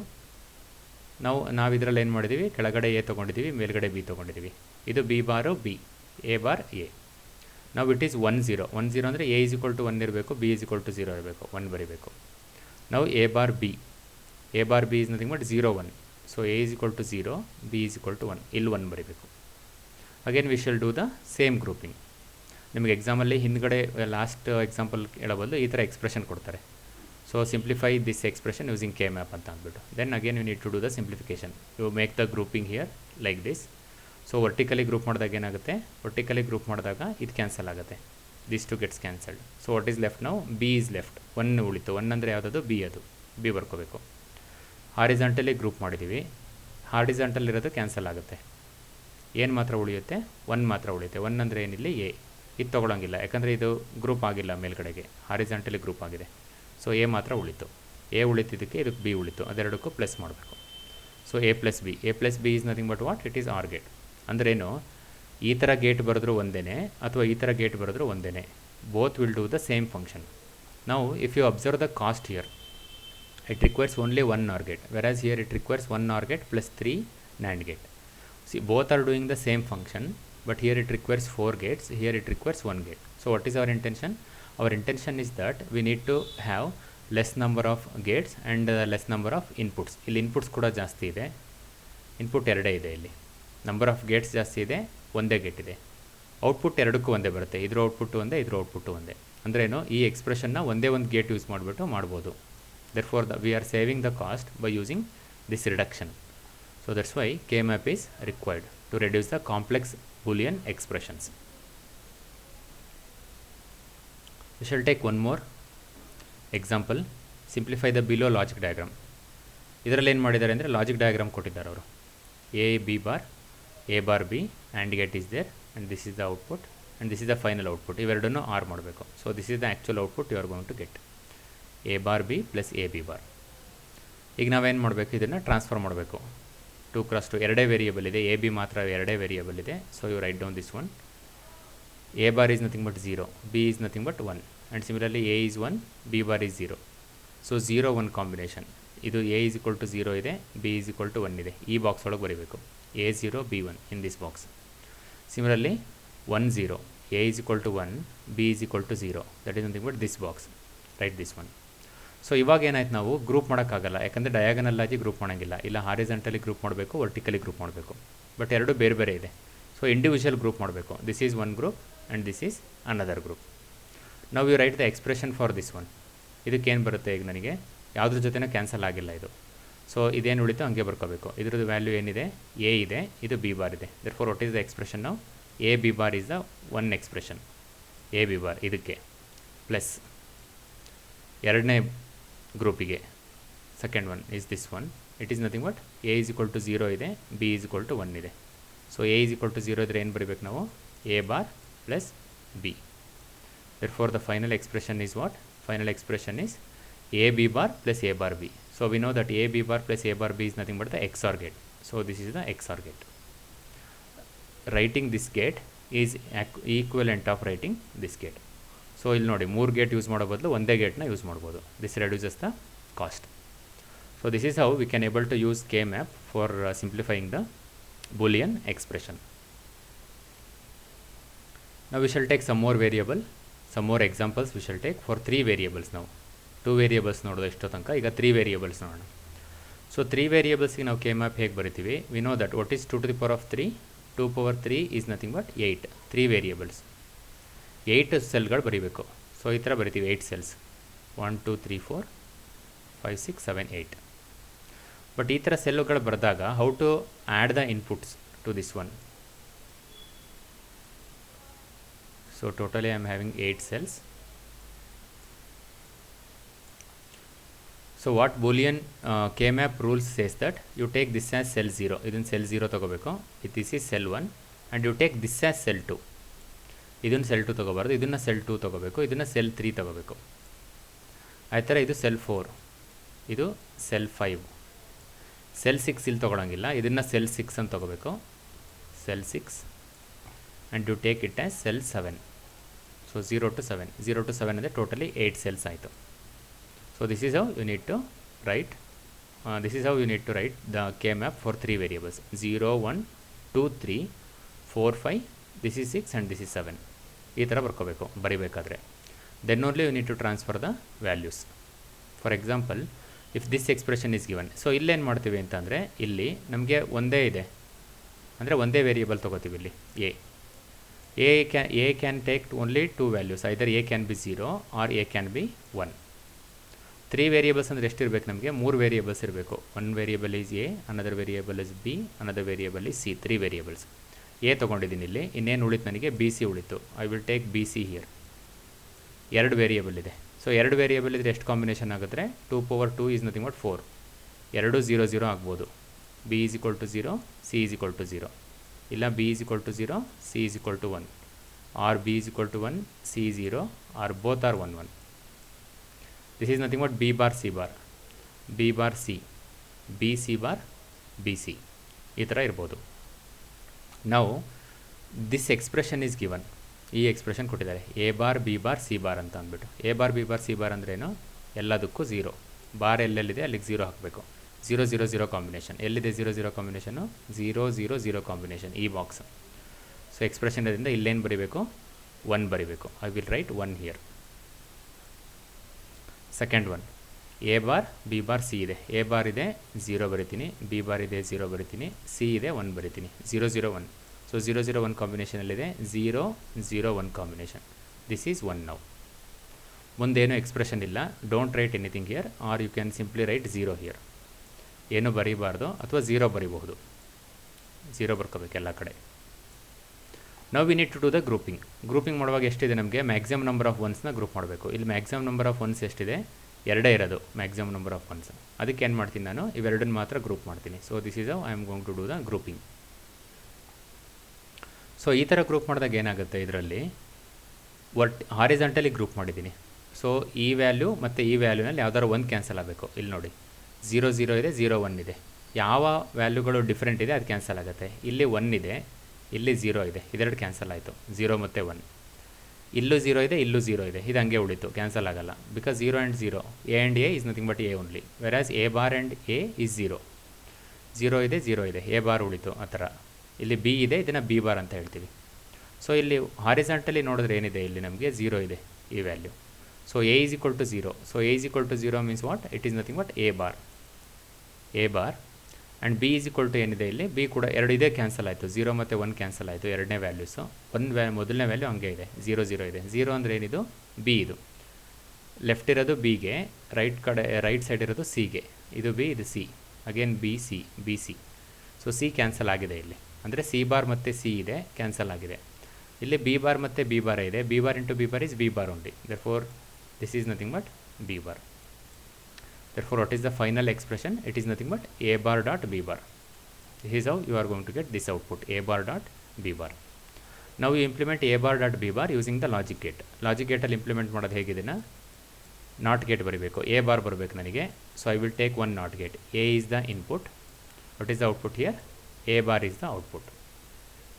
ನಾವು ಇದರಲ್ಲಿ ಏನು ಮಾಡಿದ್ದೀವಿ, ಕೆಳಗಡೆ ಎ ತೊಗೊಂಡಿದ್ದೀವಿ, ಮೇಲ್ಗಡೆ ಬಿ ತೊಗೊಂಡಿದ್ದೀವಿ. ಇದು B bar B, A bar A. ನಾವು ಇಟ್ ಈಸ್ 1 0. 1 0 ಅಂದರೆ ಎ ಈಸ್ ಈಕ್ವಲ್ ಟು 1 ಇರಬೇಕು, ಬಿ ಈಸ್ ಈಕ್ವಲ್ ಟು 0 ಇರಬೇಕು, 1 ಬರೀಬೇಕು. ನಾವು A bar B is nothing but 0 1. So A is equal to 0, B is equal to 1, ಇಲ್ಲಿ 1 ಬರೀಬೇಕು. Again we shall do the same grouping. ನಿಮಗೆ ಎಕ್ಸಾಮಲ್ಲಿ ಹಿಂದ್ಗಡೆ ಲಾಸ್ಟ್ ಎಕ್ಸಾಂಪಲ್ ಹೇಳೋ ಬದಲು ಈ ಥರ ಎಕ್ಸ್ಪ್ರೆಷನ್ ಕೊಡ್ತಾರೆ. So simplify this expression using K map ಅಂತ ಅಂದ್ಬಿಟ್ಟು. Then again you need to do the simplification. You make the grouping here like this. So vertically group ಮಾಡಿದಾಗ ಏನಾಗುತ್ತೆ, ವರ್ಟಿಕಲಿ ಗ್ರೂಪ್ ಮಾಡಿದಾಗ ಇದು ಕ್ಯಾನ್ಸಲ್ ಆಗುತ್ತೆ, this two gets cancelled. So what is left ನಾವು, B is left. 1 ಉಳಿತು. 1 ಅಂದರೆ ಯಾವುದದು, B, ಅದು ಬಿ ಬರ್ಕೋಬೇಕು. ಹಾರಿಜಾಂಟಲಿ ಗ್ರೂಪ್ ಮಾಡಿದ್ದೀವಿ, ಹಾರಿಜಾಂಟಲ್ ಇರೋದು ಕ್ಯಾನ್ಸಲ್ ಆಗುತ್ತೆ. ಏನು ಮಾತ್ರ ಉಳಿಯುತ್ತೆ, 1 ಮಾತ್ರ ಉಳಿಯುತ್ತೆ. 1 ಅಂದರೆ ಏನಿಲ್ಲ, ಎ. ಇದು ತೊಗೊಳಂಗಿಲ್ಲ, ಯಾಕಂದರೆ ಇದು ಗ್ರೂಪ್ ಆಗಿಲ್ಲ, ಮೇಲ್ಗಡೆಗೆ ಹಾರಿಜಾಂಟಲಿ ಗ್ರೂಪ್ ಆಗಿದೆ. ಸೊ ಎ ಮಾತ್ರ ಉಳಿತು. ಎ ಉಳಿತಿದ್ದಕ್ಕೆ ಇದಕ್ಕೆ ಬಿ ಉಳಿತು, ಅದೆರಡಕ್ಕೂ ಪ್ಲಸ್ ಮಾಡಬೇಕು. So A plus B is nothing but what, it is R gate. ಅಂದ್ರೇನು, ಈ ಥರ ಗೇಟ್ ಬರೆದ್ರೂ ಒಂದೇ ಅಥವಾ ಈ ಥರ ಗೇಟ್ ಬರೆದ್ರೂ ಒಂದೇ, both will do the same function. ನಾವು if you observe the cost here, it requires only 1 NOR gate, whereas here it requires 1 NOR gate plus 3 NAND gate. See, both are doing the same function, but here it requires 4 gates, here it requires 1 gate. So what is our intention? Our intention is that we need to have less number of gates and less number of inputs. ಇಲ್ಲಿ inputs ಕೂಡ ಜಾಸ್ತಿ ಇದೆ, input 2 ಇದೆ. ಇಲ್ಲಿ number of Gates ಜಾಸ್ತಿ ಇದೆ, ಒಂದೇ gate ಇದೆ. ಔಟ್ಪುಟ್ ಎರಡಕ್ಕೂ ಒಂದೇ ಬರುತ್ತೆ, ಇದ್ರ ಔಟ್ಪುಟ್ಟು ಒಂದೇ, ಇದ್ರ ಔಟ್ಪುಟ್ಟು ಒಂದೇ. ಅಂದ್ರೇನು, ಈ ಎಕ್ಸ್ಪ್ರೆಷನ್ನ ಒಂದೇ ಒಂದು ಗೇಟ್ ಯೂಸ್ ಮಾಡಿಬಿಟ್ಟು ಮಾಡ್ಬೋದು. Therefore we are saving the cost by using this reduction. So that's why K-map is required to reduce the complex Boolean expressions. We shall take one more example. Simplify the below logic diagram. ಇದರಲ್ಲಿ ಏನು ಮಾಡಿದ್ದಾರೆ ಅಂದರೆ logic diagram ಕೊಟ್ಟಿದ್ದಾರೆ ಅವರು. A B bar, A bar B, and gate is there, and this is the output, and this is the final output. ಇವೆರಡನ್ನು or ಮಾಡಬೇಕು. So this is the actual output you are going to get. A bar B plus A B bar. ಈಗ ನಾವೇನು ಮಾಡಬೇಕು, ಇದನ್ನು transfer ಮಾಡಬೇಕು. 2x2 ಎರಡೇ variable ಇದೆ, A B ಮಾತ್ರ ಎರಡೇ ವೇರಿಯೇಬಲ್ ಇದೆ. So you write down this one. A bar is nothing but 0, B is nothing but 1, and similarly A is 1, B bar is 0. So 0-1 combination. ಇದು ಎ ಈಸ್ ಈಕ್ವಲ್ ಟು 0 ಇದೆ, B is equal to 1 ಇದೆ. ಈ box ಒಳಗೆ ಬರೀಬೇಕು. A0 B1 in this box. Similarly 1-0, A is equal to 1, B is equal to 0. That is nothing but this box. Write this one. So ಇವಾಗ ಏನಾಯ್ತು, ನಾವು group ಮಾಡೋಕ್ಕಾಗಲ್ಲ, ಯಾಕಂದರೆ ಡಯಾಗನಲ್ ಆಗಿ ಗ್ರೂಪ್ ಮಾಡೋಂಗಿಲ್ಲ. ಇಲ್ಲ ಹಾರಿಜಾಂಟಲಿ ಗ್ರೂಪ್ ಮಾಡಬೇಕು, ವರ್ಟಿಕಲಿ ಗ್ರೂಪ್ ಮಾಡಬೇಕು. ಬಟ್ ಎರಡು ಬೇರೆ ಬೇರೆ ಇದೆ. ಸೊ ಇಂಡಿವಿಜುವಲ್ ಗ್ರೂಪ್ ಮಾಡಬೇಕು. This is one group and this is another group. ನಾವು you write the expression for this one. ಇದಕ್ಕೇನು ಬರುತ್ತೆ, ಈಗ ನನಗೆ ಯಾವುದ್ರ ಜೊತೆನೂ ಕ್ಯಾನ್ಸಲ್ ಆಗಿಲ್ಲ ಇದು. ಸೊ ಇದೇನು ಉಳಿತು ಹಂಗೆ ಬರ್ಕೋಬೇಕು. ಇದ್ರದ್ದು ವ್ಯಾಲ್ಯೂ ಏನಿದೆ, ಎ ಇದೆ, ಇದು ಬಿ ಬಾರ್ ಇದೆ. Therefore what is the expression ನಾವು, A B bar is the one expression. A B bar ಇದಕ್ಕೆ ಪ್ಲಸ್ ಎರಡನೇ ಗ್ರೂಪಿಗೆ second one is this one. It is nothing but A is equal to 0 ಇದೆ, B is equal to 1 ಇದೆ. So A is equal to 0 ಇದ್ದರೆ ಏನು ಬರೀಬೇಕು ನಾವು, A bar plus B. Therefore the final expression is what, final expression is a b bar plus a bar b. So we know that a b bar plus a bar b is nothing but the XOR gate. So this is the XOR gate. Writing this gate is equivalent of writing this gate. So ಇಲ್ಲಿ ನೋಡಿ, 3 gate use ಮಾಡೋ ಬದಲು ಒಂದೇ ಗೇಟ್ನ use ಮಾಡ್ಬೋದು. This reduces the cost. So this is how we can able to use K map for simplifying the boolean expression. Now we shall take some more variable, some more examples we shall take for 3 variables now. 2 variables ನೋಡೋದು ಎಷ್ಟೋ ತನಕ, ಈಗ 3 variables ನೋಡೋಣ. So 3 ವೇರಿಯೇಬಲ್ಸ್ಗೆ ನಾವು K map ಹೇಗೆ ಬರಿತೀವಿ, we know that what is 2 to the power of 3, 2 power 3 is nothing but 8. 3 variables, 8 ಸೆಲ್ಗಳು ಬರೀಬೇಕು. ಸೊ ಈ ಥರ ಬರಿತೀವಿ 8 ಸೆಲ್ಸ್, 1 2 3 4 5 6 7 8. ಬಟ್ ಈ ಥರ ಸೆಲ್ಗಳು ಬರೆದಾಗ how to add the inputs to this one. So totally I am having 8 cells. So what Boolean K-map rules says that you take this as cell 0. ಇದನ್ನು cell 0 ತಗೋಬೇಕು. this is cell 1 and you take this as cell 2. ಇದನ್ನು cell 2 ತಗೋಬಾರ್ದು, ಇದನ್ನು cell 2 ತಗೋಬೇಕು, ಇದನ್ನು cell 3 ತಗೋಬೇಕು. ಆ ಥರ ಇದು cell 4, ಇದು cell 5, cell 6 ಇಲ್ಲಿ ತೊಗೊಳಂಗಿಲ್ಲ, ಇದನ್ನು cell 6 ಅಂತ ತಗೋಬೇಕು, cell 6, and you take it as cell 7. So 0 to 7, 0 to 7 ಅಂದರೆ ಟೋಟಲಿ 8 cells ಆಯಿತು. So this is how you need to write the K map for 3 variables, 0 1 2 3 4 5, this is 6 and this is 7. ಈ ಥರ ಬರಿಬೇಕಾದ್ರೆ then only you need to transfer the values. For example, if this expression is given, so ಇಲ್ಲೇನು ಮಾಡ್ತೀವಿ ಅಂತಂದರೆ, ಇಲ್ಲಿ ನಮಗೆ ಒಂದೇ ಇದೆ ಅಂದರೆ ಒಂದೇ ವೇರಿಯೇಬಲ್ ತೊಗೋತೀವಿ. ಇಲ್ಲಿ a can take only 2 values, either a can be 0 or a can be 1. 3 variables ಅಂದರೆ ಎಷ್ಟಿರಬೇಕು ನಮಗೆ, 3 ವೇರಿಯೇಬಲ್ಸ್ ಇರಬೇಕು. 1 variable is A, another variable is B, another variable is C. 3 variables. A ತೊಗೊಂಡಿದ್ದೀನಿ ಇಲ್ಲಿ, ಇನ್ನೇನು ಉಳಿತು ನನಗೆ, ಬಿ ಸಿ ಉಳಿತು. I will take B see here. 2 variable ಇದೆ. ಸೊ 2 ವೇರಿಯೇಬಲ್ ಇದ್ರೆ ಎಷ್ಟು ಕಾಂಬಿನೇಷನ್ ಆಗುತ್ತೆ, 2 power 2 ಈಸ್ ನಥಿಂಗ್ ಬಟ್ 4. 2 0 0 ಆಗ್ಬೋದು. B is equal to 0, C is equal to 0, ಇಲ್ಲ B is equal to 0, C is equal to 1, or B is equal to 1, C 0, or both are 1 1. This is nothing but b bar c bar, b bar c, b c bar b c. ಈ ಥರ ಇರ್ಬೋದು. ನಾವು this expression is given, ಈ expression ಕೊಟ್ಟಿದ್ದಾರೆ, A bar B bar C bar ಅಂತ ಅಂದ್ಬಿಟ್ಟು. A bar B bar C bar ಅಂದ್ರೇನು, ಎಲ್ಲದಕ್ಕೂ 0, ಬಾರ್ ಎಲ್ಲೆಲ್ಲಿದೆ ಅಲ್ಲಿಗೆ 0 ಹಾಕಬೇಕು. 0 0 0 ಕಾಂಬಿನೇಷನ್, ಎಲ್ಲಿದೆ 0 0 ಕಾಂಬಿನೇಷನು, 0 0 0 ಕಾಂಬಿನೇಷನ್ ಈ ಬಾಕ್ಸ್. ಸೊ ಎಕ್ಸ್ಪ್ರೆಷನ್ ಅದರಿಂದ ಇಲ್ಲೇನು ಬರೀಬೇಕು, 1 ಬರೀಬೇಕು. I will right 1 here. Second one, A bar B bar C ಇದೆ, ಎ ಬಾರ್ ಇದೆ 0 ಬರಿತೀನಿ, ಬಿ ಬಾರ್ ಇದೆ 0 ಬರಿತೀನಿ, ಸಿ ಇದೆ 1 ಬರಿತೀನಿ. 0 0 1. ಸೊ 0 0 1 ಕಾಂಬಿನೇಷನಲ್ಲಿದೆ, 0 0 1 ಕಾಂಬಿನೇಷನ್. This is 1 now. ಮುಂದೇನು ಎಕ್ಸ್ಪ್ರೆಷನ್ ಇಲ್ಲ, don't write anything here, or you can simply write 0 here. ಏನು ಬರೀಬಾರ್ದು, ಅಥವಾ 0 ಬರಿಬಹುದು. 0 ಬರ್ಕೋಬೇಕು ಎಲ್ಲ ಕಡೆ. ನಾವು we need to do the grouping ಮಾಡುವಾಗ ಎಷ್ಟಿದೆ ನಮಗೆ ಮ್ಯಾಕ್ಸಿಮಮ್ ನಂಬರ್ ಆಫ್ ಒನ್ಸ್ನ ಗ್ರೂಪ್ ಮಾಡಬೇಕು. ಇಲ್ಲಿ ಮ್ಯಾಕ್ಸಿಮಮ್ ನಂಬರ್ ಆಫ್ ಒನ್ಸ್ ಎಷ್ಟಿದೆ, ಎರಡೇ ಇರೋದು ಮ್ಯಾಕ್ಸಿಮಮ್ ನಂಬರ್ ಆಫ್ ಒನ್ಸ್. ಅದಕ್ಕೆ ಏನು ಮಾಡ್ತೀನಿ ನಾನು, ಇವೆರಡನ್ನು ಮಾತ್ರ ಗ್ರೂಪ್ ಮಾಡ್ತೀನಿ. So this is how I am going to do the grouping. So ಈ ಥರ ಗ್ರೂಪ್ ಮಾಡಿದಾಗ ಏನಾಗುತ್ತೆ, ಇದರಲ್ಲಿ ಹಾರಿಜಾಂಟಲಿ ಗ್ರೂಪ್ ಮಾಡಿದ್ದೀನಿ. ಸೊ ಈ ವ್ಯಾಲ್ಯೂ ಮತ್ತು ಈ ವ್ಯಾಲ್ಯೂನಲ್ಲಿ ಯಾವ್ದಾದ್ರು ಒಂದು ಕ್ಯಾನ್ಸಲ್ ಆಗಬೇಕು. ಇಲ್ಲಿ ನೋಡಿ 0 0 ಇದೆ, 0 1 ಇದೆ. ಯಾವ ವ್ಯಾಲ್ಯೂಗಳು ಡಿಫ್ರೆಂಟ್ ಇದೆ ಅದು ಕ್ಯಾನ್ಸಲ್ ಆಗುತ್ತೆ. ಇಲ್ಲಿ 1 ಇದೆ, ಇಲ್ಲಿ 0 ಇದೆ, ಇದೆರಡು ಕ್ಯಾನ್ಸಲ್ ಆಯಿತು, 0 ಮತ್ತು 1. ಇಲ್ಲೂ 0 ಇದೆ, ಇಲ್ಲೂ 0 ಇದೆ, ಇದು ಹಂಗೆ ಉಳಿತು, ಕ್ಯಾನ್ಸಲ್ ಆಗಲ್ಲ. Because 0 and 0, A and A is nothing but A only. Whereas A bar and A is 0. 0 ಇದೆ, 0 ಇದೆ, ಎ ಬಾರ್ ಉಳಿತು. ಆ ಥರ ಇಲ್ಲಿ ಬಿ ಇದೆ, ಇದನ್ನು ಬಿ ಬಾರ್ ಅಂತ ಹೇಳ್ತೀವಿ. ಸೊ ಇಲ್ಲಿ ಹಾರಿಜಾಂಟಲಿ ನೋಡಿದ್ರೆ ಏನಿದೆ, ಇಲ್ಲಿ ನಮಗೆ 0 ಇದೆ ಈ value. So A is equal to 0. So A is equal to 0 means what, it is nothing but A bar. And B is equal to ಏನಿದೆ, ಇಲ್ಲಿ ಬಿ ಕೂಡ 2 ಇದೆ, ಕ್ಯಾನ್ಸಲ್ ಆಯಿತು. 0 ಮತ್ತು 1 ಕ್ಯಾನ್ಸಲ್ ಆಯಿತು, ಎರಡನೇ ವ್ಯಾಲ್ಯೂಸು. ಮೊದಲನೇ ವ್ಯಾಲ್ಯೂ ಹಂಗೆ ಇದೆ, 0 0 ಇದೆ. 0 ಅಂದರೆ ಏನಿದು, ಬಿ. ಇದು ಲೆಫ್ಟ್ ಇರೋದು ಬಿಗೆ, ರೈಟ್ ಸೈಡ್ ಇರೋದು ಸಿಗೆ. ಇದು ಬಿ, ಇದು C. Again B C. So C cancel ಆಗಿದೆ ಇಲ್ಲಿ, ಅಂದರೆ ಸಿ ಬಾರ್ ಮತ್ತು ಸಿ ಇದೆ, ಕ್ಯಾನ್ಸಲ್ ಆಗಿದೆ. ಇಲ್ಲಿ ಬಿ ಬಾರ್ ಮತ್ತು ಬಿ ಬಾರ್ ಇದೆ. B bar into B bar is B bar only. Therefore this is nothing but B bar. Therefore, what is the final expression? It is nothing but a bar dot b bar. This is how you are going to get this output, a bar dot b bar. Now you implement a bar dot b bar using the logic gate. Logic gate ಅಲ್ಲಿ implement ಮಾಡೋದು ಹೇಗಿದೆನಾ, not gate ಬರಬೇಕು, A bar ಬರಬೇಕು ನನಗೆ. So I will take one not gate. A is the input. What is the output here, A bar is the output.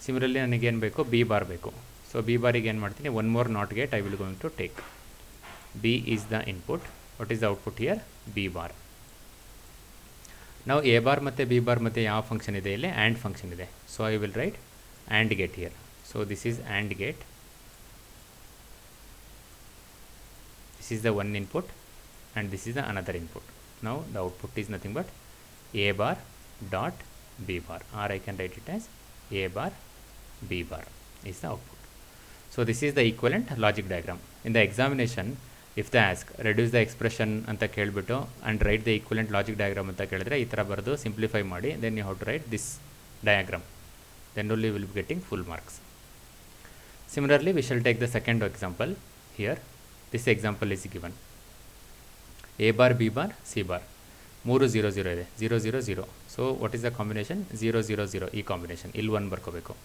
Similarly ನನಗೇನು ಬೇಕು, B bar ಬೇಕು. So B ಬಾರಿಗೆ ಏನು ಮಾಡ್ತೀನಿ, one more not gate I will going to take. B is the input. What is the output here, B bar. ನಾವು A bar ಮತ್ತು B bar ಮತ್ತು ಯಾವ ಫಂಕ್ಷನ್ ಇದೆ, ಇಲ್ಲಿ ಆ್ಯಂಡ್ ಫಂಕ್ಷನ್ ಇದೆ. So I will write and gate here. So this is and gate. This is the one input and this is the another input. ನಾವು the output is nothing but A bar dot B bar, or I can write it as A bar B bar is the output. So this is the equivalent logic diagram. In the examination if the ask reduce the expression ಅಂತ ಕೇಳಿಬಿಟ್ಟು and write the equivalent logic diagram ಅಂತ ಕೇಳಿದ್ರೆ, ಈ ಥರ ಬರೆದು simplify ಮಾಡಿ then you have to write this diagram. Then only will be getting full marks. Similarly we shall take the second example here. This example is given. A bar B bar C bar, 3 0 0 ಇದೆ, 0 0 0. So what is the combination, 0 0 0 ಈ combination. ಇಲ್ಲಿ 1 ಬರ್ಕೋಬೇಕು.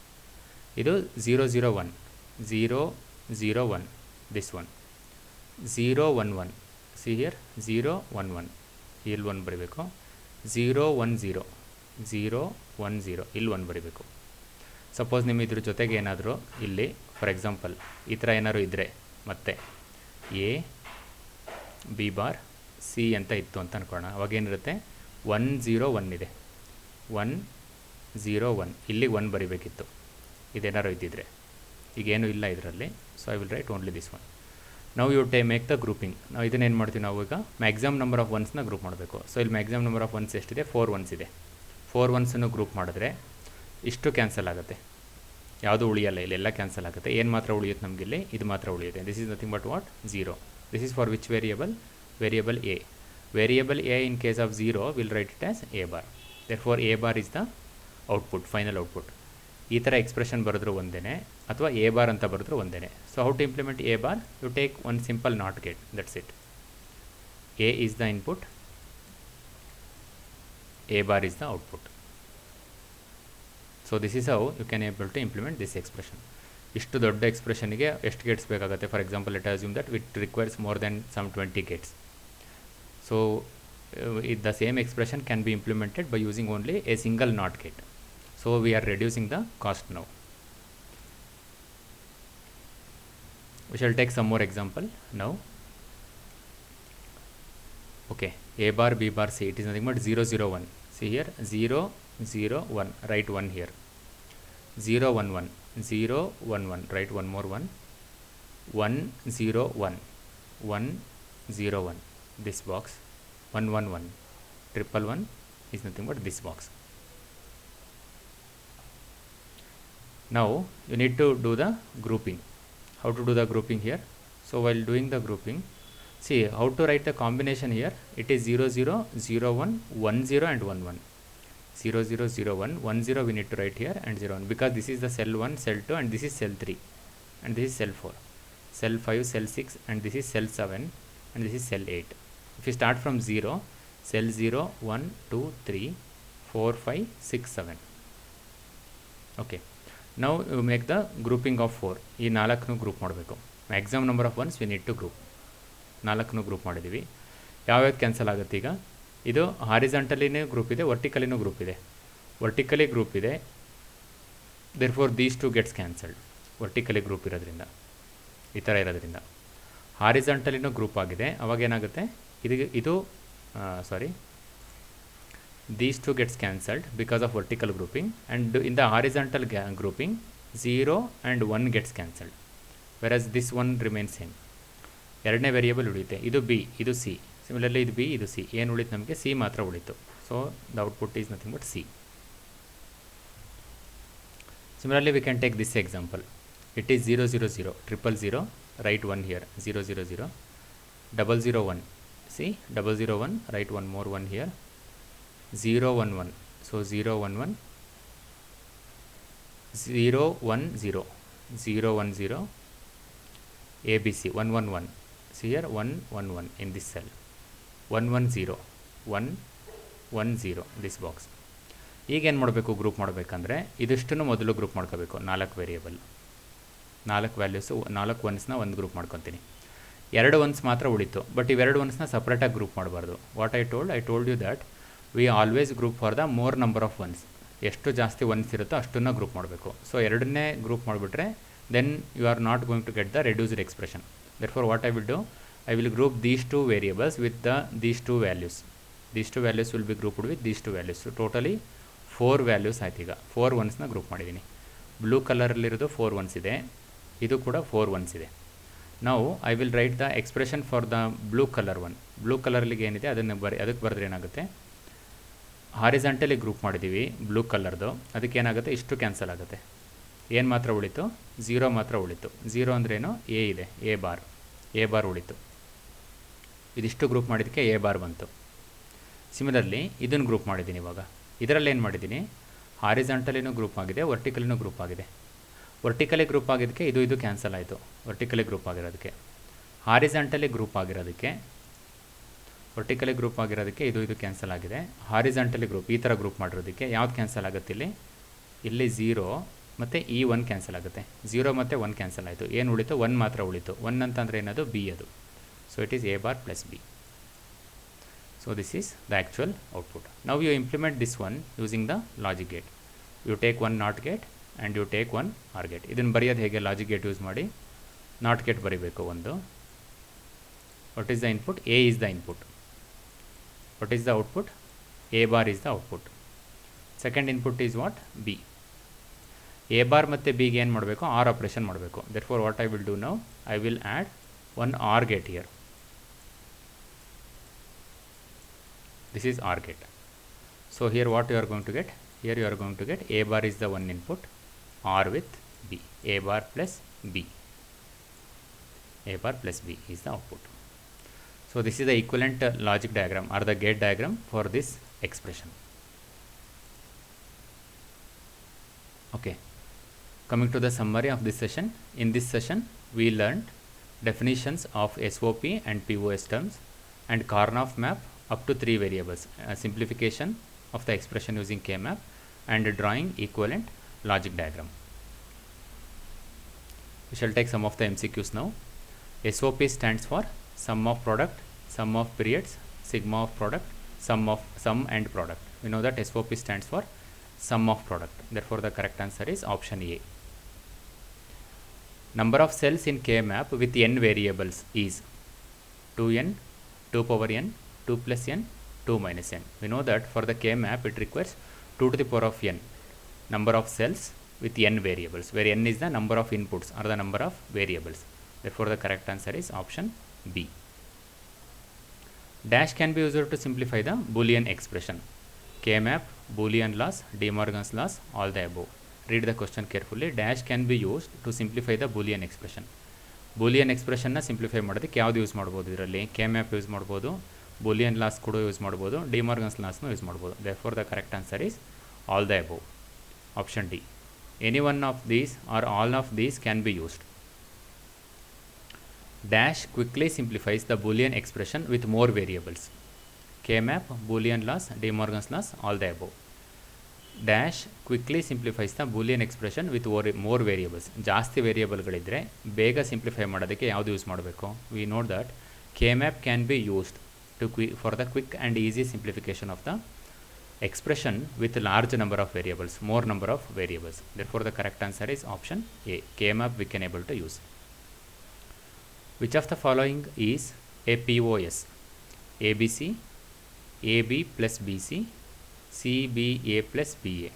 ಇದು 0 0 1, 0 0 1, this one 0 1 1. See here 0 1 1, ಇಲ್ಲಿ 1 ಬರೀಬೇಕು. 0 1 0, 0 1 0, ಇಲ್ಲಿ 1 ಬರೀಬೇಕು. Suppose ನಿಮ್ಮ ಇದ್ರ ಜೊತೆಗೆ ಏನಾದರೂ ಇಲ್ಲಿ ಫಾರ್ ಎಕ್ಸಾಂಪಲ್ ಈ ಥರ ಏನಾದ್ರು ಇದ್ದರೆ, ಮತ್ತೆ ಎ ಬಿ ಬಾರ್ ಸಿ ಅಂತ ಇತ್ತು ಅಂತ ಅಂದ್ಕೊಳ್ಳೋಣ. ಅವಾಗೇನಿರುತ್ತೆ, 1 0 1 ಇದೆ, 1 0 1, ಇಲ್ಲಿಗೆ 1 ಬರೀಬೇಕಿತ್ತು ಇದೇನಾರು ಇದ್ದಿದ್ರೆ. ಈಗೇನು ಇಲ್ಲ ಇದರಲ್ಲಿ. So I will right only this one. ನಾವು ಯು ಮೇಕ್ ದ ಗ್ರೂಪಿಂಗ್. ನಾವು ಇದನ್ನೇನು ಮಾಡ್ತೀವಿ, ನಾವು ಈಗ ಮ್ಯಾಕ್ಸಿಮಮ್ ನಂಬರ್ ಆಫ್ ಒನ್ಸ್ನ ಗ್ರೂಪ್ ಮಾಡಬೇಕು. ಸೊ ಇಲ್ಲಿ ಮ್ಯಾಕ್ಸಿಮಮ್ ನಂಬರ್ ಆಫ್ ಒನ್ಸ್ ಎಷ್ಟಿದೆ, 4 ಒನ್ಸ್ ಇದೆ. 4 ಒನ್ಸನ್ನು ಗ್ರೂಪ್ ಮಾಡಿದ್ರೆ ಇಷ್ಟು ಕ್ಯಾನ್ಸಲ್ ಆಗುತ್ತೆ, ಯಾವುದೂ ಉಳಿಯಲ್ಲ, ಇಲ್ಲೆಲ್ಲ ಕ್ಯಾನ್ಸಲ್ ಆಗುತ್ತೆ. ಏನು ಮಾತ್ರ ಉಳಿಯುತ್ತೆ ನಮಗೆ, ಇಲ್ಲಿ ಇದು ಮಾತ್ರ ಉಳಿಯುತ್ತೆ. This is nothing but what, 0. This is for which variable, variable A. Variable A in case of 0 will write it as A bar. Therefore A bar is the output, final output. ಈ ಥರ expression ಬರೆದ್ರು ಒಂದೇ, ಅಥವಾ A bar ಅಂತ ಬರೆದ್ರು ಒಂದೇ. So how to implement A bar, you take one simple not gate, that's it. A is the input, A bar is the output. So this is how you can able to implement this expression. ಇಷ್ಟು ದೊಡ್ಡ ಎಕ್ಸ್ಪ್ರೆಷನ್ಗೆ ಎಷ್ಟು gates ಬೇಕಾಗುತ್ತೆ? For example let assume that it requires more than some 20 gates. So the same expression can be implemented by using only a single not gate. So we are reducing the cost now. We shall take some more example now. Okay, a bar b bar c, it is nothing but 0 0 1. See here, 0 0 1, write 1 here. 0 1 1, 0 1 1, write one more 1. 1 0 1, 1 0 1, this box. 1 1 1, 1 1 1 is nothing but this box. Now you need to do the grouping. How to do the grouping here? So while doing the grouping, see how to write the combination here. It is 0 0 0 1 1 0 and 1 1. 0 0 0 1 1 0 we need to write here and 0 1 because this is the cell 1 cell 2 and this is cell 3 and this is cell 4, cell 5 cell 6 and this is cell 7 and this is cell 8. If you start from 0, cell 0 1 2 3 4 5 6 7. Okay, now you make the grouping of 4. ಈ 4ನ್ನು group ಮಾಡಬೇಕು. Maximum number of ones we need to group. 4ನ್ನು group ಮಾಡಿದ್ದೀವಿ. ಯಾವ್ಯಾವ್ದು cancel ಆಗುತ್ತೆ ಈಗ? ಇದು ಹಾರಿಜಾಂಟಲಿನೂ ಗ್ರೂಪ್ ಇದೆ, ವರ್ಟಿಕಲಿನೂ ಗ್ರೂಪ್ ಇದೆ. ವರ್ಟಿಕಲಿ ಗ್ರೂಪ್ ಇದೆ, therefore these two gets cancelled. Vertically group ಇರೋದ್ರಿಂದ, ಈ ಥರ ಇರೋದ್ರಿಂದ. ಹಾರಿಜಾಂಟಲಿನೂ ಗ್ರೂಪ್ ಆಗಿದೆ, ಅವಾಗ ಏನಾಗುತ್ತೆ? ಇದು these two gets cancelled because of vertical grouping, and in the horizontal grouping 0 and 1 gets cancelled, whereas this one remains same. ಎರಡನೇ ವೇರಿಯೇಬಲ್ ಉಳಿಯುತ್ತೆ. ಇದು ಬಿ, ಇದು ಸಿ. ಸಿಮಿಲರ್ಲಿ ಇದು ಬಿ, ಇದು ಸಿ. ಏನು ಉಳಿತು ನಮಗೆ? ಸಿ ಮಾತ್ರ ಉಳಿತು. So the output is nothing but C. Similarly we can take this example. It is 0 0 0 0 0 0, write 1 here, 0 0 0 0 0 1. See, 0 0 1, write one more 1 here, 0 1 1. So 0 1 1, 0 1 0, 0 1 0, ABC 1 1 1. See here 1 1 1 in this cell, 1 1 0, 1 1 0 this box. ಈಗ ಏನು ಮಾಡಬೇಕು? Group ಮಾಡಬೇಕಂದ್ರೆ ಇದಿಷ್ಟನ್ನು ಮೊದಲು group ಮಾಡ್ಕೋಬೇಕು. 4 variable, 4 values, 4 ಒನ್ಸ್ನ ಒಂದು group ಮಾಡ್ಕೊತೀನಿ. 2 once ಮಾತ್ರ ಉಳಿತು, ಬಟ್ ಇವೆರಡು ಒನ್ಸ್ನ ಸಪ್ರೇಟಾಗಿ ಗ್ರೂಪ್ ಮಾಡಬಾರ್ದು. What I told you that we always group for the more number of ones. ಎಷ್ಟು ಜಾಸ್ತಿ ಒನ್ಸ್ ಇರುತ್ತೋ ಅಷ್ಟನ್ನು ಗ್ರೂಪ್ ಮಾಡಬೇಕು. ಸೊ ಎರಡನ್ನೇ ಗ್ರೂಪ್ ಮಾಡಿಬಿಟ್ರೆ then you are not going to get the reduced expression. Therefore what I will do, I will group these two variables with these two values. These two values will be grouped with these two values. Totally 4 values ಆಯ್ತು. ಈಗ 4 ಒನ್ಸ್ನ group ಮಾಡಿದ್ದೀನಿ. Blue ಕಲರಲ್ಲಿರೋದು 4 ones ಇದೆ, ಇದು ಕೂಡ 4 ones ಇದೆ. ನಾವು I will write the expression for the blue colour one. Blue ಕಲರ್ಲಿಗೆ ಏನಿದೆ ಅದನ್ನು ಅದಕ್ಕೆ ಬರೆದ್ರೆ ಏನಾಗುತ್ತೆ? ಹಾರಿಜಾಂಟಲಿ ಗ್ರೂಪ್ ಮಾಡಿದ್ದೀವಿ ಬ್ಲೂ ಕಲರ್ದು, ಅದಕ್ಕೆ ಏನಾಗುತ್ತೆ? ಇಷ್ಟು ಕ್ಯಾನ್ಸಲ್ ಆಗುತ್ತೆ. ಏನು ಮಾತ್ರ ಉಳಿತು? 0 ಮಾತ್ರ ಉಳಿತು. 0 ಅಂದ್ರೇನು? ಎ ಇದೆ, ಎ ಬಾರ್ ಉಳಿತು. ಇದಿಷ್ಟು ಗ್ರೂಪ್ ಮಾಡಿದ್ದಕ್ಕೆ ಎ ಬಾರ್ ಬಂತು. ಸಿಮಿಲರ್ಲಿ ಇದನ್ನು ಗ್ರೂಪ್ ಮಾಡಿದ್ದೀನಿ. ಇವಾಗ ಇದರಲ್ಲಿ ಏನು ಮಾಡಿದ್ದೀನಿ? ಹಾರಿಜಾಂಟಲಿನೂ ಗ್ರೂಪ್ ಆಗಿದೆ, ವರ್ಟಿಕಲಿನೂ ಗ್ರೂಪ್ ಆಗಿದೆ. ವರ್ಟಿಕಲಿ ಗ್ರೂಪ್ ಆಗಿದ್ದಕ್ಕೆ ಇದು ಕ್ಯಾನ್ಸಲ್ ಆಯಿತು. ವರ್ಟಿಕಲಿ ಗ್ರೂಪ್ ಆಗಿರೋದಕ್ಕೆ, ಹಾರಿಜಾಂಟಲಿ ಗ್ರೂಪ್ ಆಗಿರೋದಕ್ಕೆ, ವರ್ಟಿಕಲಿ ಗ್ರೂಪ್ ಆಗಿರೋದಕ್ಕೆ ಇದು ಕ್ಯಾನ್ಸಲ್ ಆಗಿದೆ. ಹಾರಿಜಾಂಟಲಿ ಗ್ರೂಪ್ ಈ ಥರ ಗ್ರೂಪ್ ಮಾಡಿರೋದಕ್ಕೆ ಯಾವ್ದು ಕ್ಯಾನ್ಸಲ್ ಆಗುತ್ತೆ? ಇಲ್ಲಿ 0 ಮತ್ತು ಈ 1 ಕ್ಯಾನ್ಸಲ್ ಆಗುತ್ತೆ. 0 ಮತ್ತು 1 ಕ್ಯಾನ್ಸಲ್ ಆಯಿತು. ಏನು ಉಳಿತು? 1 ಮಾತ್ರ ಉಳಿತು. 1 ಅಂತಂದರೆ ಏನದು? ಬಿ ಅದು. So it is A bar plus B. So this is the actual output. Now you implement this one using the logic gate. You take one NOT gate and you take one OR gate. ಇದನ್ನು ಬರೆಯೋದು ಹೇಗೆ? Logic gate use ಮಾಡಿ NOT gate ಬರೀಬೇಕು ಒಂದು. What is the input? A is the input. What is the output? A bar is the output. Second input is what? B. A bar ಮತ್ತು B ಗೆ ಏನು ಮಾಡಬೇಕು? OR ಆಪರೇಷನ್ ಮಾಡಬೇಕು. Therefore what I will do now, I will add one OR gate here. This is OR gate. So here what you are going to get? Here you are going to get A bar is the one input, OR with B. A bar plus B. A bar plus B is the output. So this is the equivalent logic diagram or the gate diagram for this expression. Okay. Coming to the summary of this session. In this session we learned definitions of SOP and POS terms and Karnaugh map up to 3 variables, simplification of the expression using K-map, and drawing equivalent logic diagram. We shall take some of the MCQs now. SOP stands for sum of product, sum of periods, sigma of product, sum and product. We know that SOP stands for sum of product. Therefore the correct answer is option A. Number of cells in K-map with n variables is 2n, 2 power n, 2 plus n, 2 minus n. We know that for the K-map it requires 2 to the power of n number of cells with n variables, where n is the number of inputs or the number of variables. Therefore the correct answer is option B. Dash can be used to simplify the Boolean expression. K-map, Boolean laws, De Morgan's laws, all the above. Read the question carefully. Dash can be used to simplify the Boolean expression. Boolean expression na simplify ಮಾಡೋದಕ್ಕೆ ಯಾವುದು use ಮಾಡ್ಬೋದು? ಇದರಲ್ಲಿ K-map use ಮಾಡ್ಬೋದು, Boolean loss ಕೂಡ use ಮಾಡ್ಬೋದು, De Morgan's ಲಾಸ್ನೂ use ಮಾಡ್ಬೋದು. Therefore the correct answer is all the above. Option D. Any one of these or all of these can be used. Dash quickly simplifies the Boolean expression with more variables. K-map, Boolean laws, De Morgan's laws, all the above. Dash quickly simplifies the Boolean expression with more variables. ಜಾಸ್ತಿ ವೇರಿಯೇಬಲ್ಗಳಿದ್ದರೆ ಬೇಗ simplify ಮಾಡೋದಕ್ಕೆ ಯಾವುದು use ಮಾಡಬೇಕು? We know that K-map can be used for the quick and easy simplification of the expression with large number of variables, more number of variables. Therefore, the correct answer is option A. K-map we can able to use. Which of the following is a POS? ABC, AB plus BC, CBA plus BA,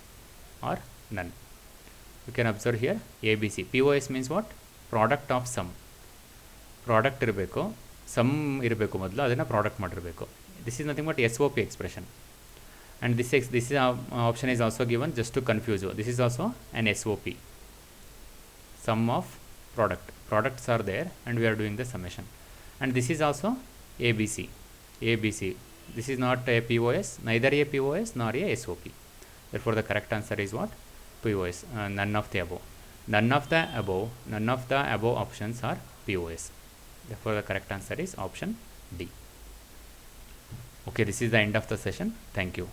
or none? You can observe here ABC. POS means what? Product of sum. Product ಇರಬೇಕು, some ಇರಬೇಕು, ಮೊದಲು ಅದನ್ನು product ಮಾಡಿರಬೇಕು. This is nothing but SOP expression. And this option is also given just to confuse you. This is also an SOP. Sum of product. Products are there and we are doing the summation. And this is also ABC. ABC. This is not a POS, neither a POS nor a SOP. Therefore, the correct answer is what? POS. None of the above. None of the above options are POS. Therefore, the correct answer is option D. Okay, this is the end of the session. Thank you.